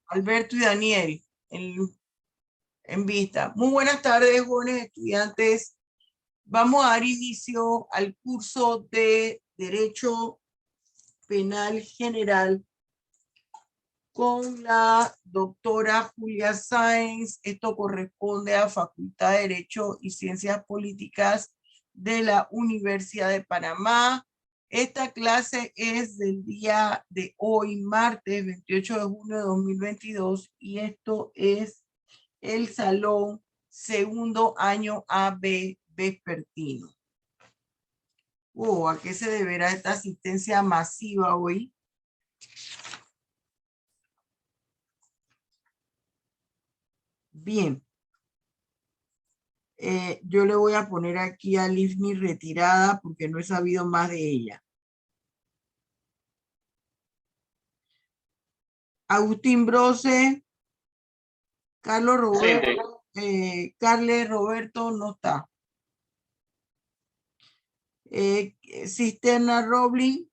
Alberto y Daniel en vista. Muy buenas tardes, jóvenes estudiantes. Vamos a dar inicio al curso de Derecho Penal General con la doctora Julia Sáenz. Esto corresponde a Facultad de Derecho y Ciencias Políticas de la Universidad de Panamá. Esta clase es del día de hoy, martes 28 de junio de 2022, y esto es el salón segundo año AB vespertino. ¿A qué se deberá esta asistencia masiva hoy? Bien. Yo le voy a poner aquí a Livni retirada porque no he sabido más de ella. Agustín Brose, Carlos Roberto, Carles Roberto no está. Cisterna Roblin,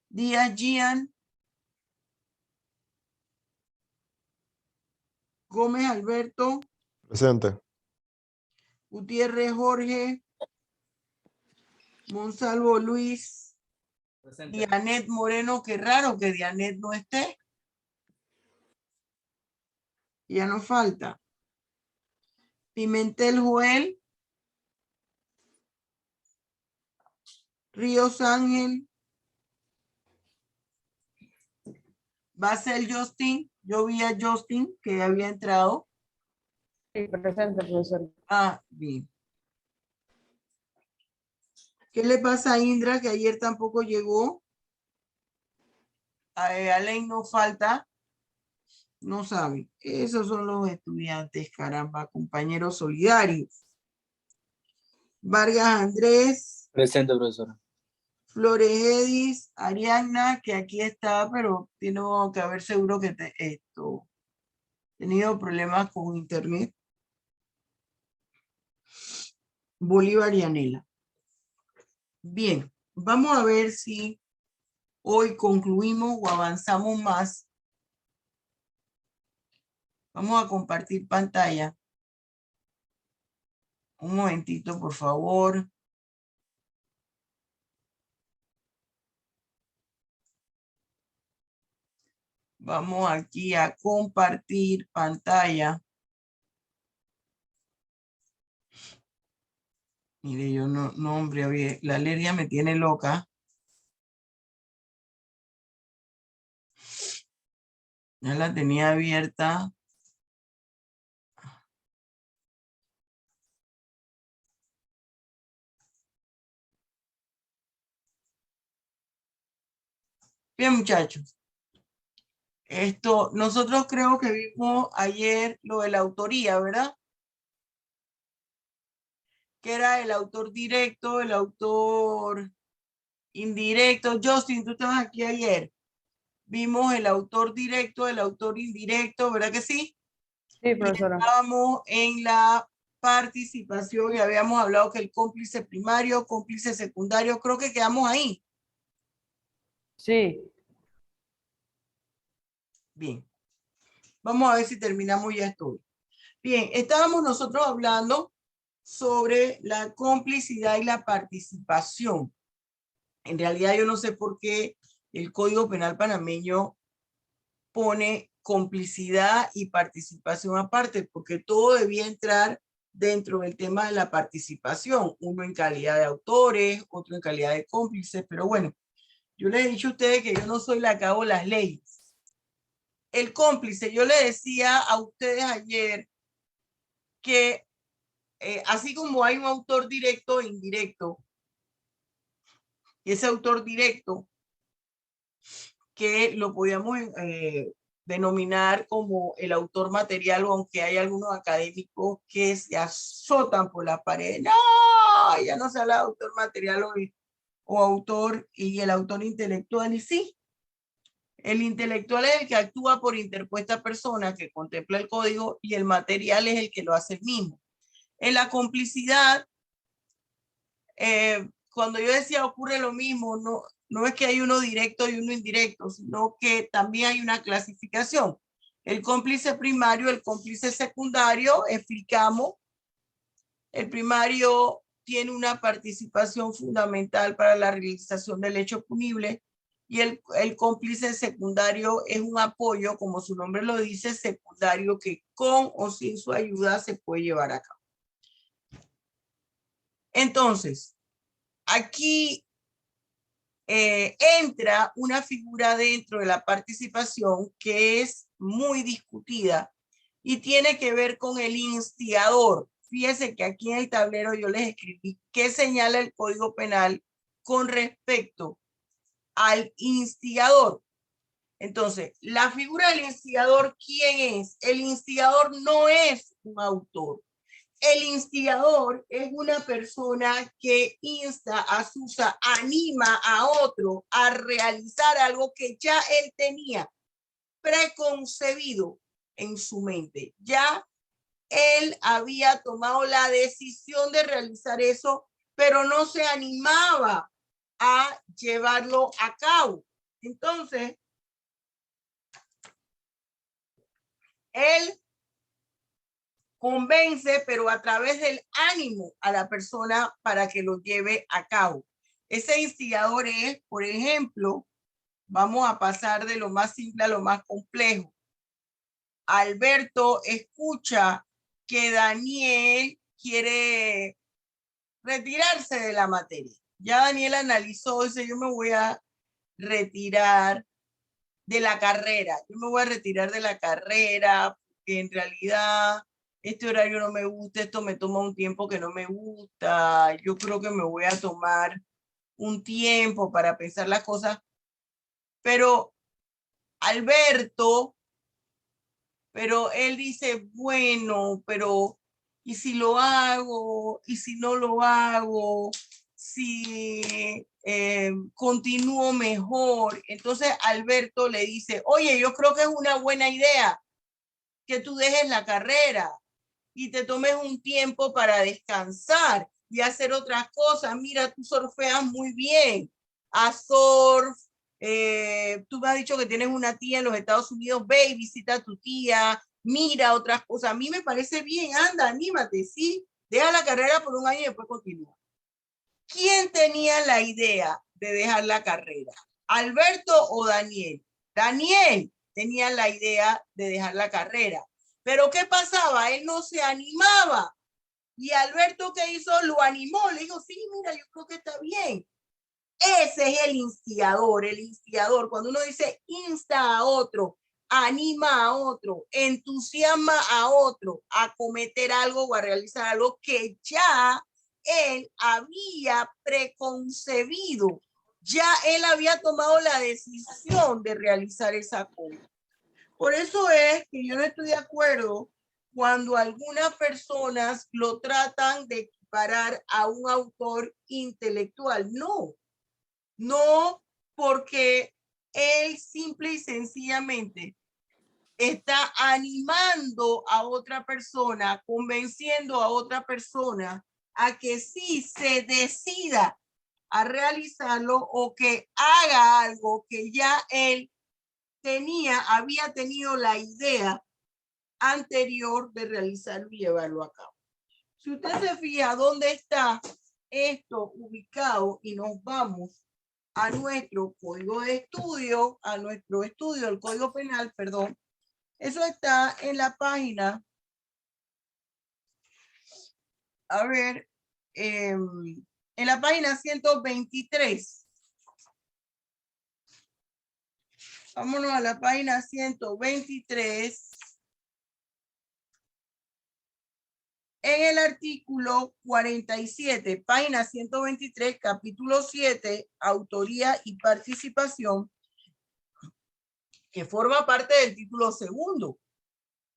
Díaz Gian, Gómez Alberto, Presente. Gutiérrez Jorge, Monsalvo Luis, presente. Dianet Moreno, qué raro que Dianet no esté. Ya nos falta. Pimentel Joel, Ríos Ángel, Basel Justin. Yo vi a Justin que había entrado. Sí, presente, profesor. Ah, bien. ¿Qué le pasa a Indra que ayer tampoco llegó? A Alain no falta. No sabe. Esos son los estudiantes, caramba, compañeros solidarios. Vargas Andrés. Presente, profesora. Flores Edis, Ariadna, que aquí está, pero tiene que haber seguro que tenido problemas con internet. Bolívar y Anela. Bien, vamos a ver si hoy concluimos o avanzamos más. Vamos a compartir pantalla. Un momentito, por favor. Vamos aquí a compartir pantalla. Mire, yo no, hombre, la alergia me tiene loca. Ya la tenía abierta. Bien, muchachos. Nosotros creo que vimos ayer lo de la autoría, ¿verdad? Que era el autor directo, el autor indirecto. Justin, tú estabas aquí ayer. Vimos el autor directo, el autor indirecto, ¿verdad que sí? Sí, profesora. Estábamos en la participación y habíamos hablado que el cómplice primario, cómplice secundario, creo que quedamos ahí. Sí. Bien. Vamos a ver si terminamos ya esto. Bien, estábamos nosotros hablando sobre la complicidad y la participación. En realidad yo no sé por qué el Código Penal panameño pone complicidad y participación aparte, porque todo debía entrar dentro del tema de la participación, uno en calidad de autores, otro en calidad de cómplices, pero bueno, yo les he dicho a ustedes que yo no soy la que hago las leyes. El cómplice, yo le decía a ustedes ayer que así como hay un autor directo e indirecto, y ese autor directo que lo podíamos denominar como el autor material, aunque hay algunos académicos que se azotan por la pared. No, ya no se habla de autor material o autor, y el autor intelectual, y sí. El intelectual es el que actúa por interpuesta persona, que contempla el código, y el material es el que lo hace el mismo. En la complicidad, cuando yo decía ocurre lo mismo, no, no es que hay uno directo y uno indirecto, sino que también hay una clasificación. El cómplice primario, el cómplice secundario, explicamos. El primario tiene una participación fundamental para la realización del hecho punible y el cómplice secundario es un apoyo, como su nombre lo dice, secundario, que con o sin su ayuda se puede llevar a cabo. Entonces, aquí entra una figura dentro de la participación que es muy discutida y tiene que ver con el instigador. Fíjense que aquí en el tablero yo les escribí qué señala el Código Penal con respecto al instigador. Entonces, la figura del instigador, ¿quién es? El instigador no es un autor. El instigador es una persona que insta, asusa, anima a otro a realizar algo que ya él tenía preconcebido en su mente. Ya él había tomado la decisión de realizar eso, pero no se animaba a llevarlo a cabo. Entonces, él convence, pero a través del ánimo a la persona para que lo lleve a cabo. Ese instigador es, por ejemplo, vamos a pasar de lo más simple a lo más complejo. Alberto escucha que Daniel quiere retirarse de la materia. Ya Daniel analizó, dice, yo me voy a retirar de la carrera. Yo me voy a retirar de la carrera porque en realidad este horario no me gusta, esto me toma un tiempo que no me gusta. Yo creo que me voy a tomar un tiempo para pensar las cosas. Pero Alberto, pero él dice, bueno, pero ¿y si lo hago? ¿Y si no lo hago? Si continúo mejor. Entonces Alberto le dice, oye, yo creo que es una buena idea que tú dejes la carrera y te tomes un tiempo para descansar y hacer otras cosas. Mira, tú surfeas muy bien, haz surf. Tú me has dicho que tienes una tía en los Estados Unidos, ve y visita a tu tía, mira otras cosas. A mí me parece bien, anda, anímate, sí, deja la carrera por un año y después continúa. ¿Quién tenía la idea de dejar la carrera? ¿Alberto o Daniel? Daniel tenía la idea de dejar la carrera. Pero ¿qué pasaba? Él no se animaba. Y Alberto, ¿qué hizo? Lo animó. Le dijo, sí, mira, yo creo que está bien. Ese es el instigador, el instigador. Cuando uno dice insta a otro, anima a otro, entusiasma a otro a cometer algo o a realizar algo que ya él había preconcebido. Ya él había tomado la decisión de realizar esa cosa. Por eso es que yo no estoy de acuerdo cuando algunas personas lo tratan de equiparar a un autor intelectual. No, no, porque él simple y sencillamente está animando a otra persona, convenciendo a otra persona a que sí se decida a realizarlo o que haga algo que ya él había tenido la idea anterior de realizarlo y llevarlo a cabo. Si usted se fija dónde está esto ubicado y nos vamos a nuestro código de estudio, a nuestro estudio del Código Penal, perdón, eso está en la página, a ver, en la página 123. Vámonos a la página 123. En el artículo 47, página 123, capítulo 7, autoría y participación, que forma parte del título segundo,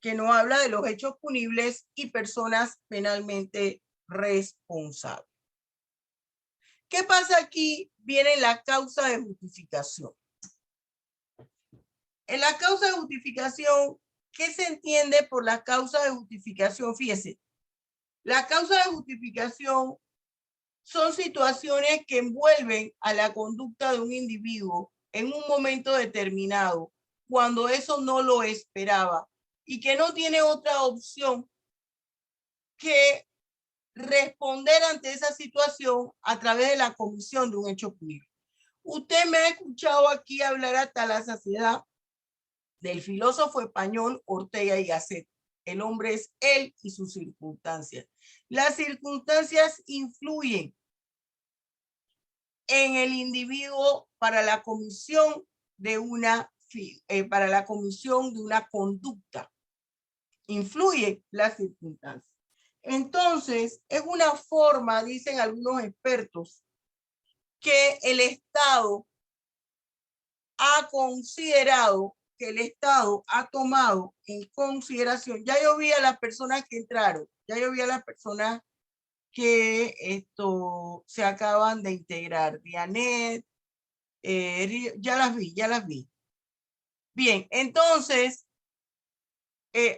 que nos habla de los hechos punibles y personas penalmente responsables. ¿Qué pasa aquí? Viene la causa de justificación. En la causa de justificación, ¿qué se entiende por la causa de justificación? Fíjese, la causa de justificación son situaciones que envuelven a la conducta de un individuo en un momento determinado, cuando eso no lo esperaba y que no tiene otra opción que responder ante esa situación a través de la comisión de un hecho público. Usted me ha escuchado aquí hablar hasta la saciedad del filósofo español Ortega y Gasset. El hombre es él y sus circunstancias. Las circunstancias influyen en el individuo para la comisión de una conducta. Influye las circunstancias. Entonces, es una forma, dicen algunos expertos, que el Estado ha considerado, que el Estado ha tomado en consideración. Ya yo vi a las personas que entraron, ya yo vi a las personas que se acaban de integrar. Dianet, ya las vi. Bien, entonces,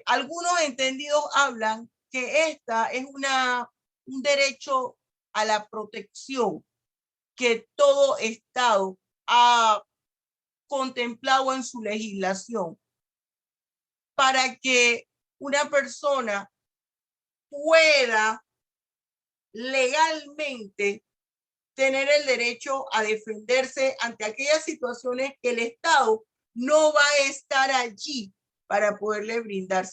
algunos entendidos hablan que esta es un derecho a la protección que todo Estado ha contemplado en su legislación para que una persona pueda legalmente tener el derecho a defenderse ante aquellas situaciones que el Estado no va a estar allí para poderle brindar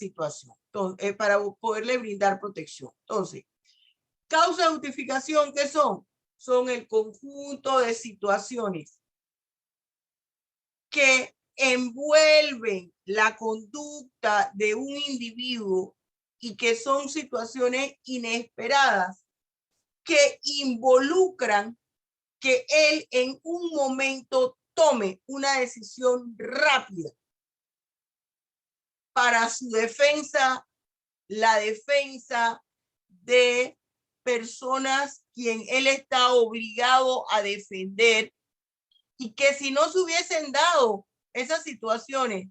para poderle brindar protección. Entonces, causa de justificación, ¿qué son? Son el conjunto de situaciones que envuelven la conducta de un individuo y que son situaciones inesperadas que involucran que él en un momento tome una decisión rápida para su defensa, la defensa de personas quien él está obligado a defender, y que si no se hubiesen dado esas situaciones,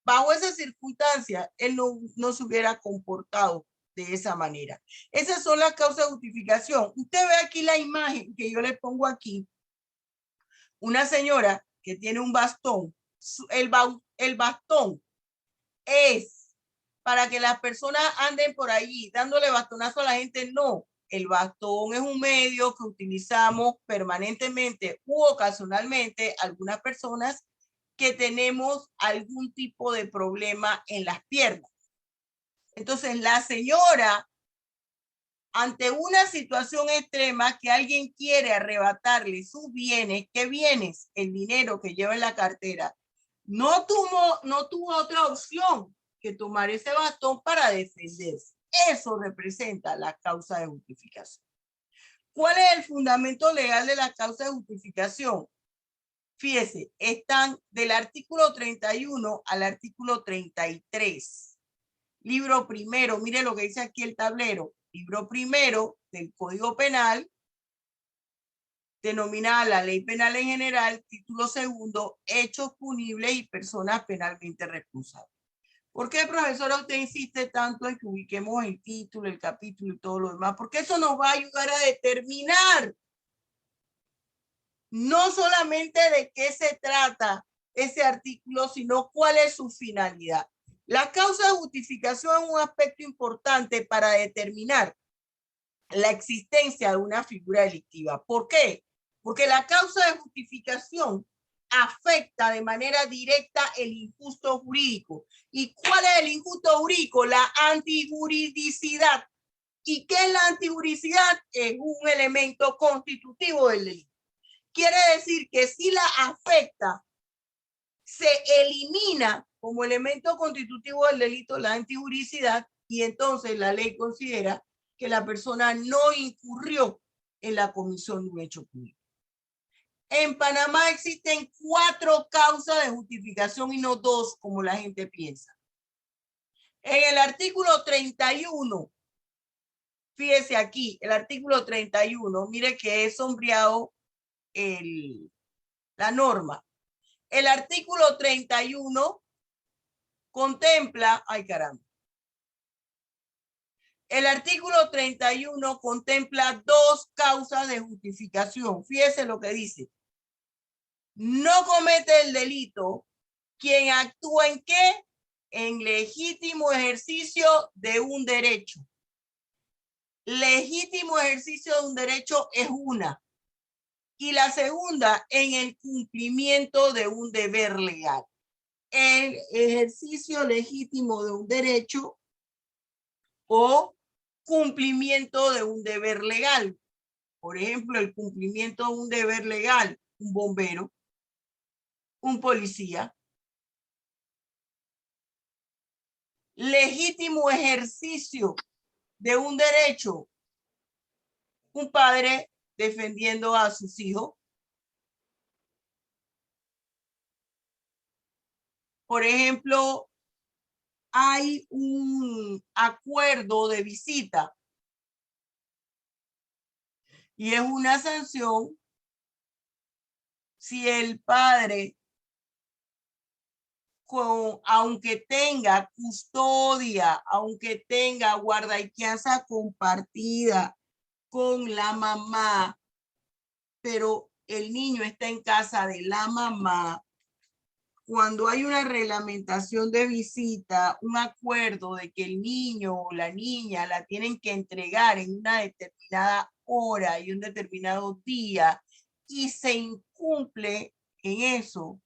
bajo esas circunstancias, él no se hubiera comportado de esa manera. Esas son las causas de justificación. Usted ve aquí la imagen que yo le pongo aquí. Una señora que tiene un bastón. El bastón es para que las personas anden por allí dándole bastonazo a la gente. No, el bastón es un medio que utilizamos permanentemente u ocasionalmente algunas personas que tenemos algún tipo de problema en las piernas. Entonces, la señora, ante una situación extrema que alguien quiere arrebatarle sus bienes, ¿qué bienes? El dinero que lleva en la cartera. No tuvo otra opción que tomar ese bastón para defenderse. Eso representa la causa de justificación. ¿Cuál es el fundamento legal de la causa de justificación? Fíjese, están del artículo 31 al artículo 33. Libro primero, mire lo que dice aquí el tablero. Libro primero del Código Penal, denominada la Ley Penal en general. Título segundo, hechos punibles y personas penalmente responsables. ¿Por qué, profesora, usted insiste tanto en que ubiquemos el título, el capítulo y todo lo demás? Porque eso nos va a ayudar a determinar no solamente de qué se trata ese artículo, sino cuál es su finalidad. La causa de justificación es un aspecto importante para determinar la existencia de una figura delictiva. ¿Por qué? Porque la causa de justificación afecta de manera directa el injusto jurídico. ¿Y cuál es el injusto jurídico? La antijuridicidad. ¿Y qué es la antijuridicidad? Es un elemento constitutivo del delito. Quiere decir que si la afecta, se elimina como elemento constitutivo del delito la antijuridicidad, y entonces la ley considera que la persona no incurrió en la comisión de un hecho público. En Panamá existen 4 causas de justificación y no 2 como la gente piensa. En el artículo 31, fíjese aquí, el artículo 31, mire que es sombreado la norma. El artículo 31 contempla, ay caramba, El artículo 31 contempla dos causas de justificación. Fíjese lo que dice. No comete el delito quien actúa en qué? En legítimo ejercicio de un derecho. Legítimo ejercicio de un derecho es una. Y la segunda, en el cumplimiento de un deber legal. El ejercicio legítimo de un derecho o cumplimiento de un deber legal. Por ejemplo, el cumplimiento de un deber legal, un bombero, un policía. Legítimo ejercicio de un derecho, un padre defendiendo a sus hijos. Por ejemplo, hay un acuerdo de visita y es una sanción si el padre, aunque tenga custodia, aunque tenga guarda y crianza compartida con la mamá, pero el niño está en casa de la mamá, cuando hay una reglamentación de visita, un acuerdo de que el niño o la niña la tienen que entregar en una determinada hora y un determinado día y se incumple en eso,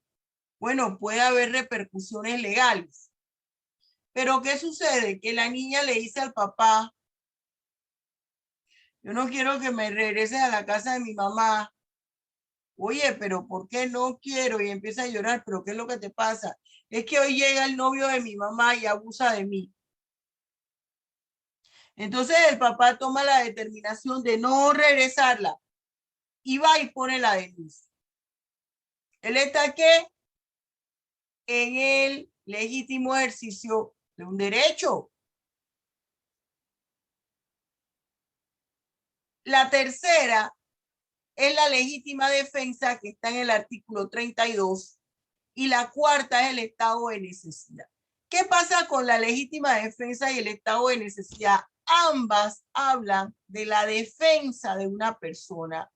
bueno, puede haber repercusiones legales. Pero ¿qué sucede? Que la niña le dice al papá, yo no quiero que me regreses a la casa de mi mamá. Oye, pero ¿por qué no quiero? Y empieza a llorar, pero ¿qué es lo que te pasa? Es que hoy llega el novio de mi mamá y abusa de mí. Entonces el papá toma la determinación de no regresarla y va y pone la denuncia. Él está ¿qué? En el legítimo ejercicio de un derecho. La tercera es la legítima defensa que está en el artículo 32 y la cuarta es el estado de necesidad. ¿Qué pasa con la legítima defensa y el estado de necesidad? Ambas hablan de la defensa de una persona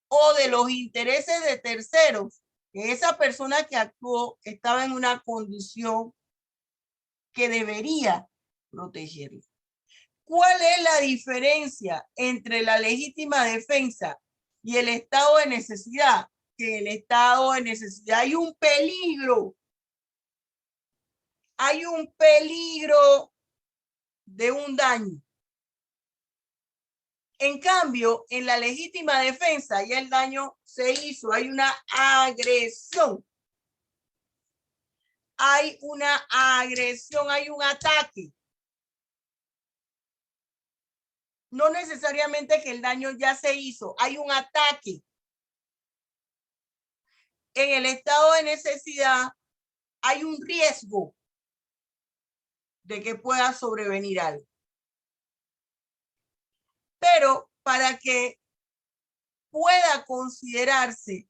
o de los intereses de terceros, que esa persona que actuó estaba en una condición que debería protegerlo. ¿Cuál es la diferencia entre la legítima defensa y el estado de necesidad? Que en el estado de necesidad hay un peligro. Hay un peligro de un daño. En cambio, en la legítima defensa ya el daño se hizo, hay una agresión. Hay una agresión, hay un ataque. No necesariamente que el daño ya se hizo, hay un ataque. En el estado de necesidad hay un riesgo de que pueda sobrevenir algo. Pero para que pueda considerarse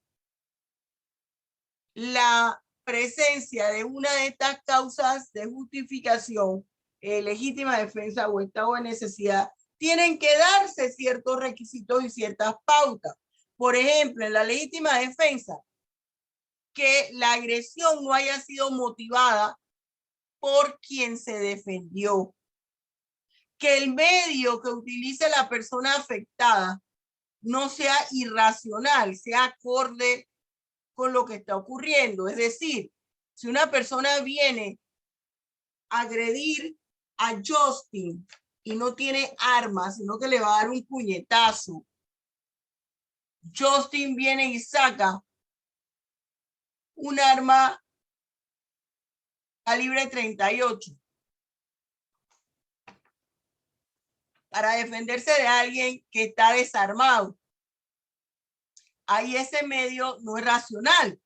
la presencia de una de estas causas de justificación, legítima defensa o estado de necesidad, tienen que darse ciertos requisitos y ciertas pautas. Por ejemplo, en la legítima defensa, que la agresión no haya sido motivada por quien se defendió, que el medio que utilice la persona afectada no sea irracional, sea acorde con lo que está ocurriendo. Es decir, si una persona viene a agredir a Justin y no tiene armas, sino que le va a dar un puñetazo, Justin viene y saca un arma calibre 38 para defenderse de alguien que está desarmado. Ahí ese medio no es racional.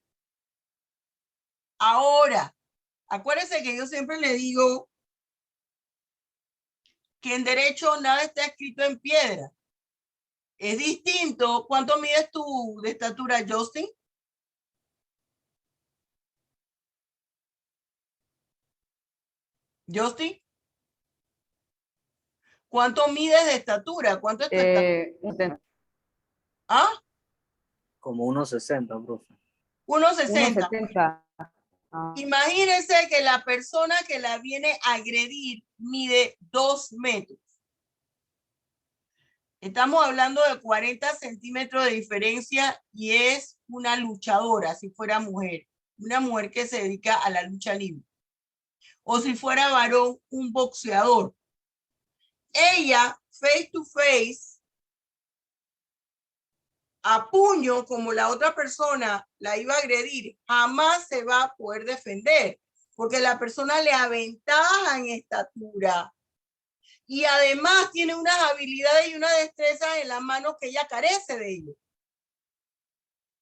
Ahora, acuérdense que yo siempre le digo que en derecho nada está escrito en piedra. Es distinto. ¿Cuánto mides tú de estatura, Justin? Justin, ¿Cuánto mides de estatura? ¿Cuánto es tu estatura? 1,70. ¿Ah? Como 1,60, profe. 1,60. 1,70. Ah, Imagínense que la persona que la viene a agredir mide 2 metros. Estamos hablando de 40 centímetros de diferencia y es una luchadora, si fuera mujer. Una mujer que se dedica a la lucha libre. O si fuera varón, un boxeador. Ella, face to face, a puño, como la otra persona la iba a agredir, jamás se va a poder defender, porque la persona le aventaja en estatura. Y además tiene unas habilidades y una destreza en las manos que ella carece de ello.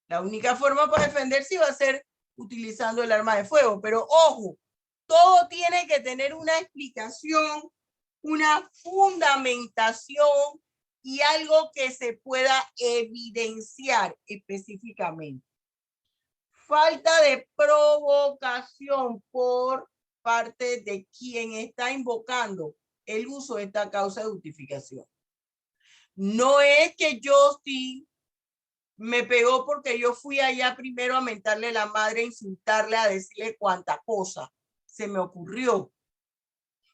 La única forma para defenderse va a ser utilizando el arma de fuego. Pero ojo, todo tiene que tener una explicación, una fundamentación y algo que se pueda evidenciar específicamente. Falta de provocación por parte de quien está invocando el uso de esta causa de justificación. No es que Justin me pegó porque yo fui allá primero a mentarle la madre, a insultarle, a decirle cuánta cosa se me ocurrió.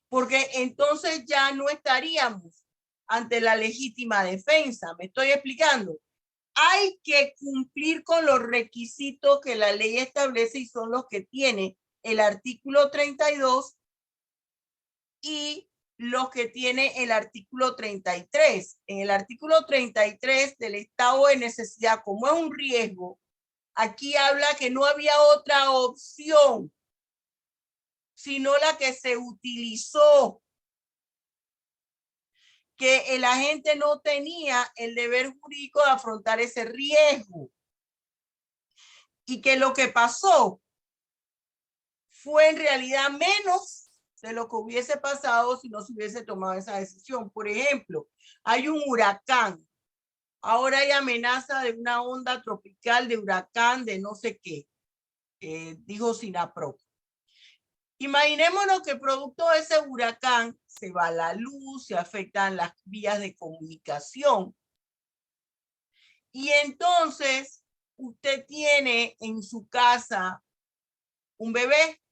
Porque entonces ya no estaríamos ante la legítima defensa. ¿Me estoy explicando? Hay que cumplir con los requisitos que la ley establece y son los que tiene el artículo 32 y los que tiene el artículo 33. En el artículo 33 del estado de necesidad, como es un riesgo, aquí habla que no había otra opción, sino la que se utilizó, que el agente no tenía el deber jurídico de afrontar ese riesgo. Y que lo que pasó fue en realidad menos de lo que hubiese pasado si no se hubiese tomado esa decisión. Por ejemplo, hay un huracán. Ahora hay amenaza de una onda tropical, de huracán, de no sé qué, dijo SINAPRO. Imaginémonos que producto de ese huracán se va la luz, se afectan las vías de comunicación. Y entonces usted tiene en su casa un bebé.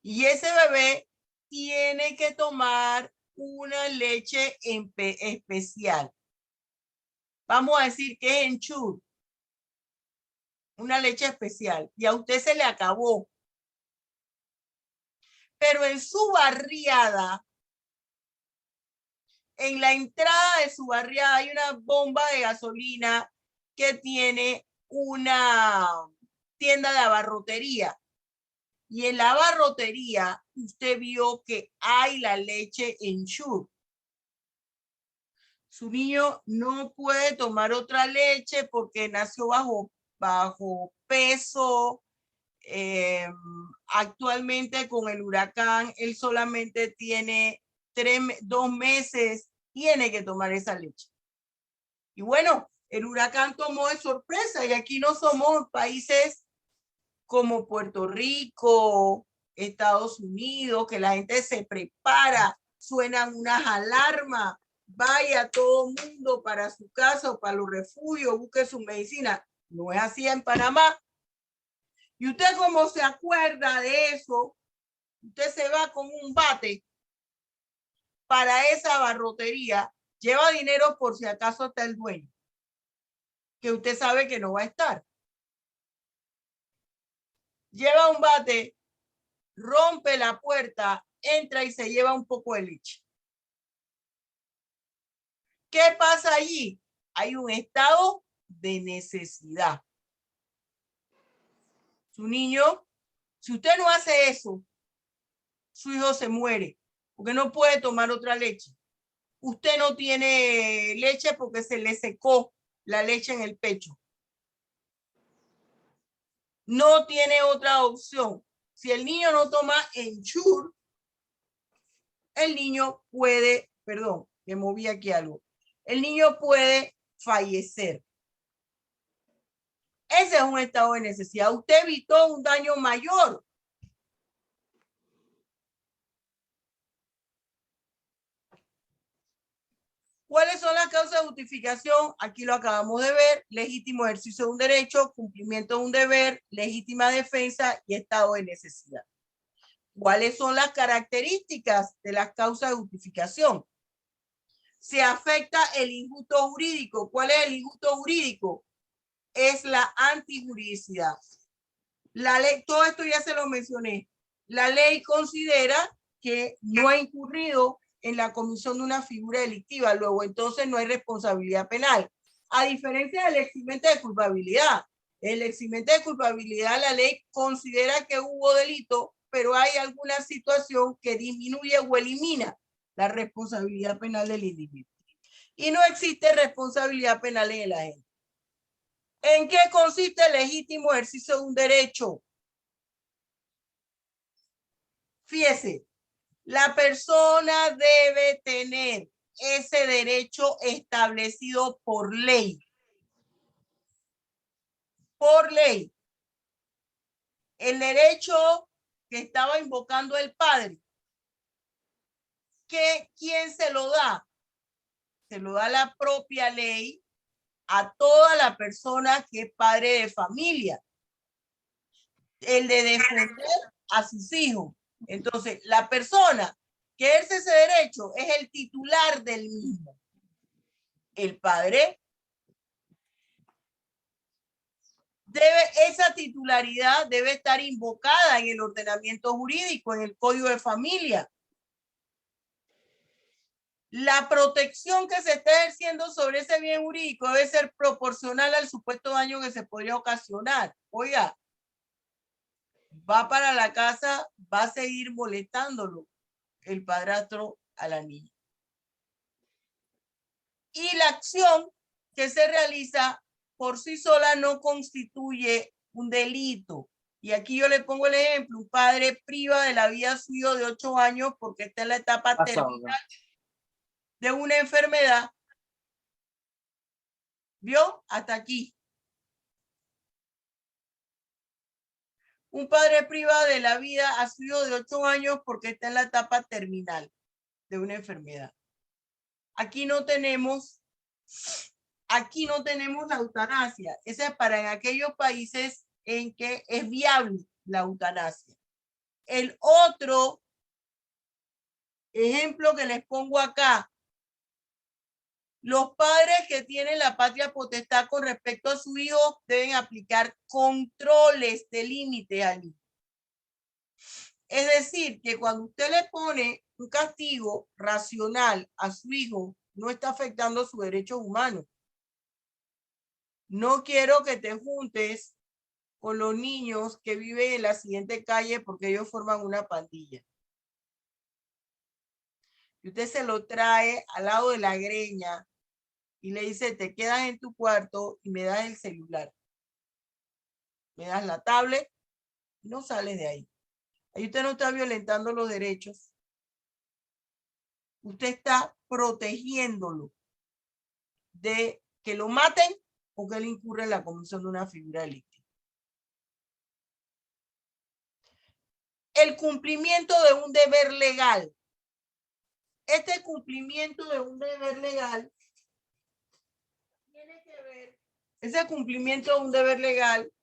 Y ese bebé tiene que tomar una leche especial. Vamos a decir que es Ensure, una leche especial. Y a usted se le acabó. Pero en su barriada, en la entrada de su barriada hay una bomba de gasolina que tiene una tienda de abarrotería. Y en la abarrotería usted vio que hay la leche Ensure. Su niño no puede tomar otra leche porque nació bajo peso. Actualmente con el huracán, él solamente tiene 2 meses, tiene que tomar esa leche. Y bueno, el huracán tomó de sorpresa y aquí no somos países como Puerto Rico, Estados Unidos, que la gente se prepara, suenan unas alarmas, vaya todo mundo para su casa o para los refugios, busque su medicina. No es así en Panamá. Y usted como se acuerda de eso, usted se va con un bate para esa barrotería, lleva dinero por si acaso está el dueño, que usted sabe que no va a estar. Lleva un bate, rompe la puerta, entra y se lleva un poco de leche. ¿Qué pasa allí? Hay un estado de necesidad. Su niño, si usted no hace eso, su hijo se muere porque no puede tomar otra leche. Usted no tiene leche porque se le secó la leche en el pecho. No tiene otra opción. Si el niño no toma Ensure, el niño puede, perdón, me moví aquí algo. El niño puede fallecer. Ese es un estado de necesidad. Usted evitó un daño mayor. ¿Cuáles son las causas de justificación? Aquí lo acabamos de ver: legítimo ejercicio de un derecho, cumplimiento de un deber, legítima defensa y estado de necesidad. ¿Cuáles son las características de las causas de justificación? Se afecta el injusto jurídico. ¿Cuál es el injusto jurídico? Es la antijuridicidad. La ley, todo esto ya se lo mencioné. La ley considera que no ha incurrido en la comisión de una figura delictiva, luego entonces no hay responsabilidad penal. A diferencia del eximente de culpabilidad. El eximente de culpabilidad, la ley considera que hubo delito, pero hay alguna situación que disminuye o elimina la responsabilidad penal del individuo. Y no existe responsabilidad penal en el agente. ¿En qué consiste el legítimo ejercicio de un derecho? Fíjese, la persona debe tener ese derecho establecido por ley. Por ley. El derecho que estaba invocando el padre, ¿quién se lo da? Se lo da la propia ley a toda la persona que es padre de familia. El de defender a sus hijos. Entonces, la persona que ejerce ese derecho es el titular del mismo. El padre esa titularidad debe estar invocada en el ordenamiento jurídico, en el Código de Familia. La protección que se está ejerciendo sobre ese bien jurídico debe ser proporcional al supuesto daño que se podría ocasionar. Oiga, va para la casa, va a seguir molestándolo el padrastro a la niña. Y la acción que se realiza por sí sola no constituye un delito. Y aquí yo le pongo el ejemplo: un padre priva de la vida a su hijo de 8 años porque está en la etapa terminal de una enfermedad. ¿Vio? Hasta aquí. Un padre priva de la vida a su hijo de 8 años porque está en la etapa terminal de una enfermedad. Aquí no tenemos la eutanasia. Esa es para en aquellos países en que es viable la eutanasia. El otro ejemplo que les pongo acá: los padres que tienen la patria potestad con respecto a su hijo deben aplicar controles de límite al hijo. Es decir, que cuando usted le pone un castigo racional a su hijo, no está afectando sus derechos humanos. No quiero que te juntes con los niños que viven en la siguiente calle porque ellos forman una pandilla. Y usted se lo trae al lado de la greña y le dice: te quedas en tu cuarto y me das el celular. Me das la tablet y no sales de ahí. Ahí usted no está violentando los derechos. Usted está protegiéndolo de que lo maten o que él incurra en la comisión de una figura delictiva. El cumplimiento de un deber legal. Este cumplimiento de un deber legal tiene que ver, ese cumplimiento de un deber legal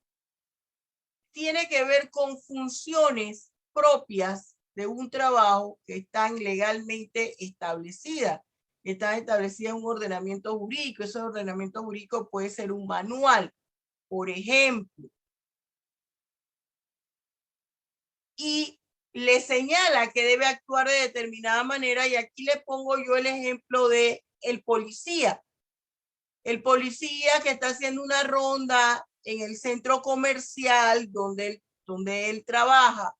tiene que ver con funciones propias de un trabajo que están legalmente establecidas. Están establecidas en un ordenamiento jurídico. Ese ordenamiento jurídico puede ser un manual, por ejemplo. Y le señala que debe actuar de determinada manera, y aquí le pongo yo el ejemplo de el policía. El policía que está haciendo una ronda en el centro comercial donde él trabaja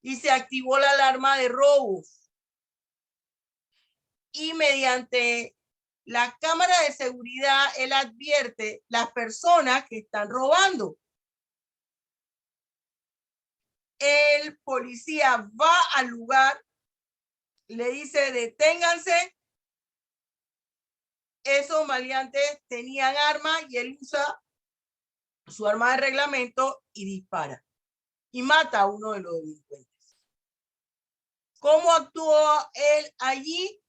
y se activó la alarma de robos. Y mediante la cámara de seguridad, él advierte las personas que están robando. El policía va al lugar, le dice: deténganse. Esos maleantes tenían armas y él usa su arma de reglamento y dispara y mata a uno de los delincuentes. ¿Cómo actuó él allí?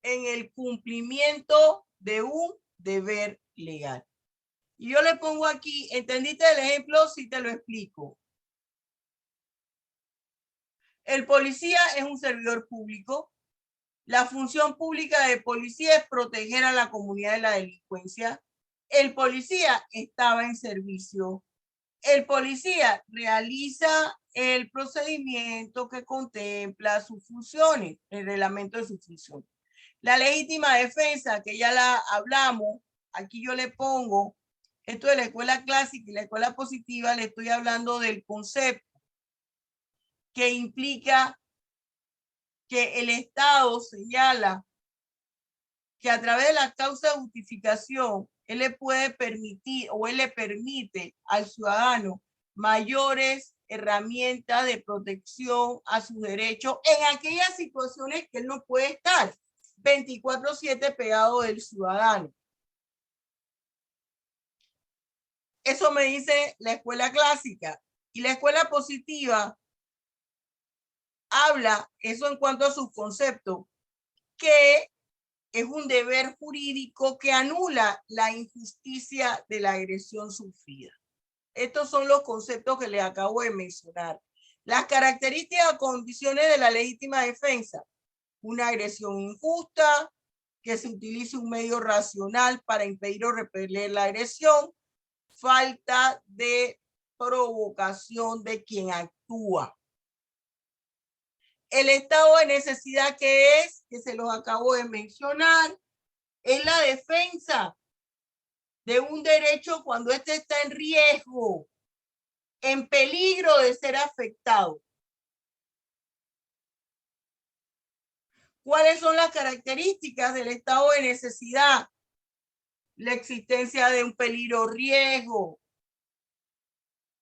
en el cumplimiento de un deber legal. Y yo le pongo aquí, ¿entendiste el ejemplo? Si te lo explico. El policía es un servidor público. La función pública de policía es proteger a la comunidad de la delincuencia. El policía estaba en servicio. El policía realiza el procedimiento que contempla sus funciones, el reglamento de sus funciones. La legítima defensa, que ya la hablamos, aquí yo le pongo, esto de la escuela clásica y la escuela positiva, le estoy hablando del concepto que implica que el Estado señala que a través de la causa de justificación, él le puede permitir o él le permite al ciudadano mayores herramientas de protección a sus derechos en aquellas situaciones que él no puede estar 24/7 pegado del ciudadano. Eso me dice la escuela clásica. Y la escuela positiva habla, eso en cuanto a sus conceptos, que es un deber jurídico que anula la injusticia de la agresión sufrida. Estos son los conceptos que les acabo de mencionar. Las características o condiciones de la legítima defensa. Una agresión injusta, que se utilice un medio racional para impedir o repeler la agresión, falta de provocación de quien actúa. El estado de necesidad que se los acabo de mencionar, es la defensa de un derecho cuando éste está en riesgo, en peligro de ser afectado. ¿Cuáles son las características del estado de necesidad? La existencia de un peligro o riesgo.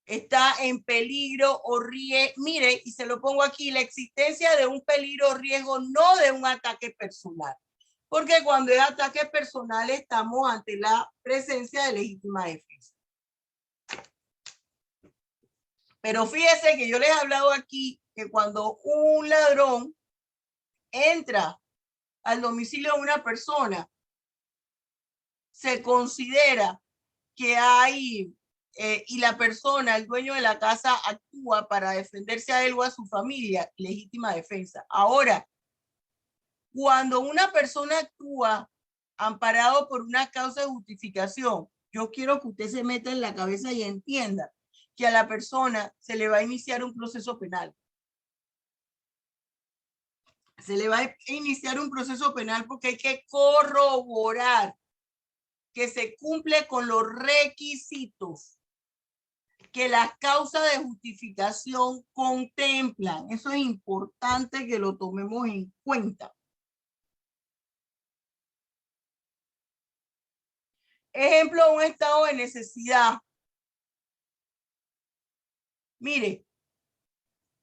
Está en peligro o riesgo. Mire, y se lo pongo aquí, la existencia de un peligro o riesgo, no de un ataque personal. Porque cuando es ataque personal estamos ante la presencia de legítima defensa. Pero fíjese que yo les he hablado aquí que cuando un ladrón entra al domicilio de una persona, se considera que hay, y la persona, el dueño de la casa, actúa para defenderse a él o a su familia, legítima defensa. Ahora, cuando una persona actúa amparado por una causa de justificación, yo quiero que usted se meta en la cabeza y entienda que a la persona se le va a iniciar un proceso penal. Se le va a iniciar un proceso penal porque hay que corroborar que se cumple con los requisitos que las causas de justificación contemplan. Eso es importante que lo tomemos en cuenta. Ejemplo, un estado de necesidad. Mire,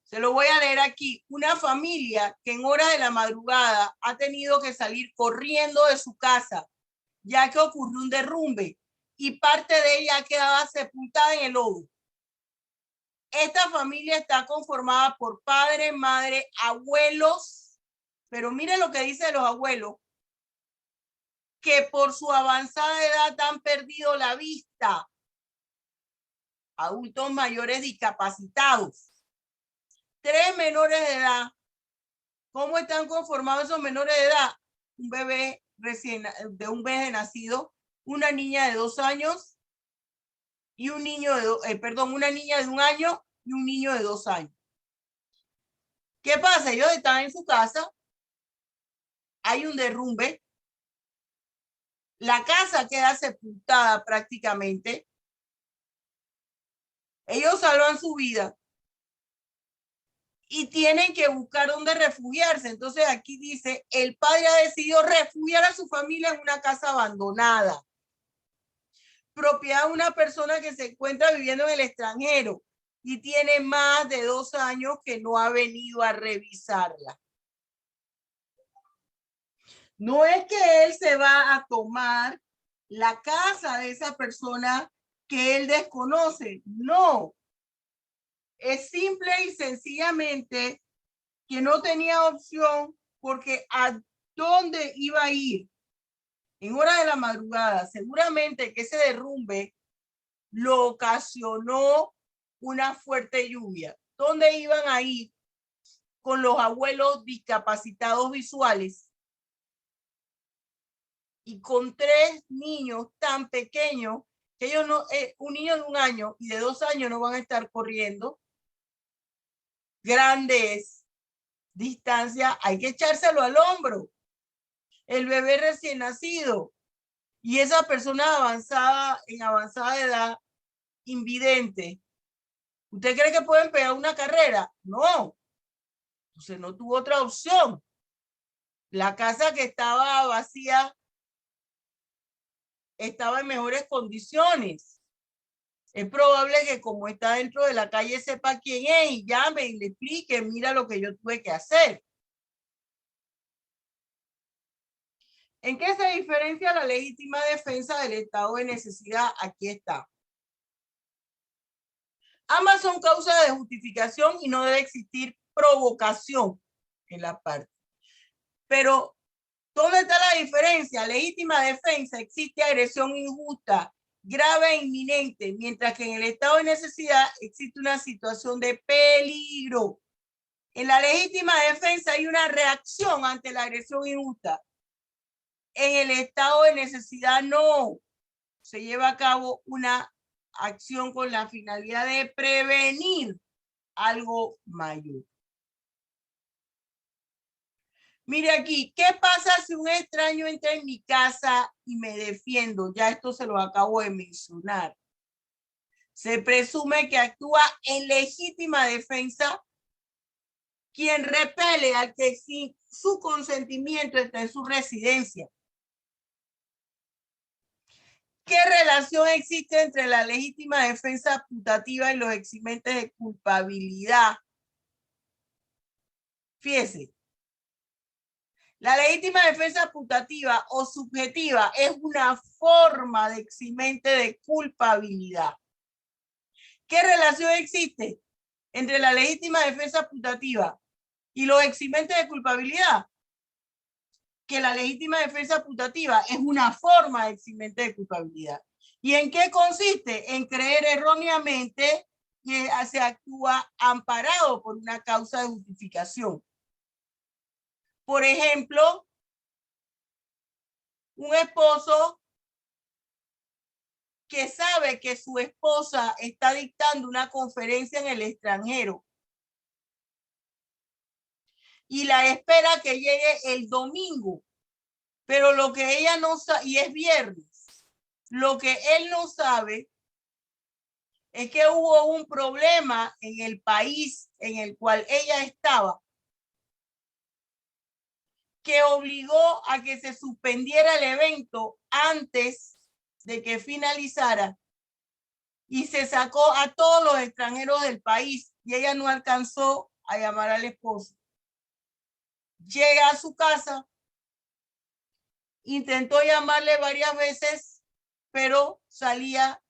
se lo voy a leer aquí. Una familia que en horas de la madrugada ha tenido que salir corriendo de su casa, ya que ocurrió un derrumbe y parte de ella quedaba sepultada en el lodo. Esta familia está conformada por padre, madre, abuelos, pero miren lo que dice los abuelos, que por su avanzada edad han perdido la vista. Adultos mayores discapacitados. 3 menores de edad. ¿Cómo están conformados esos menores de edad? Un bebé un bebé nacido, una niña de 2 años y un niño de una niña de 1 año y un niño de 2 años. ¿Qué pasa? Ellos están en su casa, hay un derrumbe, la casa queda sepultada prácticamente, ellos salvan su vida y tienen que buscar dónde refugiarse. Entonces aquí dice, el padre ha decidido refugiar a su familia en una casa abandonada, propiedad de una persona que se encuentra viviendo en el extranjero y tiene más de 2 años que no ha venido a revisarla. No es que él se va a tomar la casa de esa persona que él desconoce, no. Es simple y sencillamente que no tenía opción porque ¿dónde iba a ir? En hora de la madrugada, seguramente que ese derrumbe lo ocasionó una fuerte lluvia. ¿Dónde iban a ir con los abuelos discapacitados visuales? Y con 3 niños tan pequeños que ellos no, un niño de 1 año y de 2 años no van a estar corriendo grandes distancias, hay que echárselo al hombro. El bebé recién nacido y esa persona en avanzada edad, invidente. ¿Usted cree que pueden pegar una carrera? No. Entonces no tuvo otra opción. La casa que estaba vacía estaba en mejores condiciones. Es probable que como está dentro de la calle sepa quién es y llame y le explique, mira lo que yo tuve que hacer. ¿En qué se diferencia la legítima defensa del estado de necesidad? Aquí está. Ambas son causas de justificación y no debe existir provocación en la parte. Pero, ¿dónde está la diferencia? Legítima defensa, existe agresión injusta, grave e inminente, mientras que en el estado de necesidad existe una situación de peligro. En la legítima defensa hay una reacción ante la agresión injusta. En el estado de necesidad no. Se lleva a cabo una acción con la finalidad de prevenir algo mayor. Mire aquí, ¿qué pasa si un extraño entra en mi casa y me defiendo? Ya esto se lo acabo de mencionar. Se presume que actúa en legítima defensa quien repele al que sin su consentimiento está en su residencia. ¿Qué relación existe entre la legítima defensa putativa y los eximentes de culpabilidad? Fíjese, la legítima defensa putativa o subjetiva es una forma de eximente de culpabilidad. ¿Qué relación existe entre la legítima defensa putativa y los eximentes de culpabilidad? Que la legítima defensa putativa es una forma de eximente de culpabilidad. ¿Y en qué consiste? En creer erróneamente que se actúa amparado por una causa de justificación. Por ejemplo, un esposo que sabe que su esposa está dictando una conferencia en el extranjero y la espera que llegue el domingo, pero lo que ella no sabe, y es viernes, lo que él no sabe es que hubo un problema en el país en el cual ella estaba que obligó a que se suspendiera el evento antes de que finalizara y se sacó a todos los extranjeros del país y ella no alcanzó a llamar al esposo. Llega a su casa, intentó llamarle varias veces, pero salía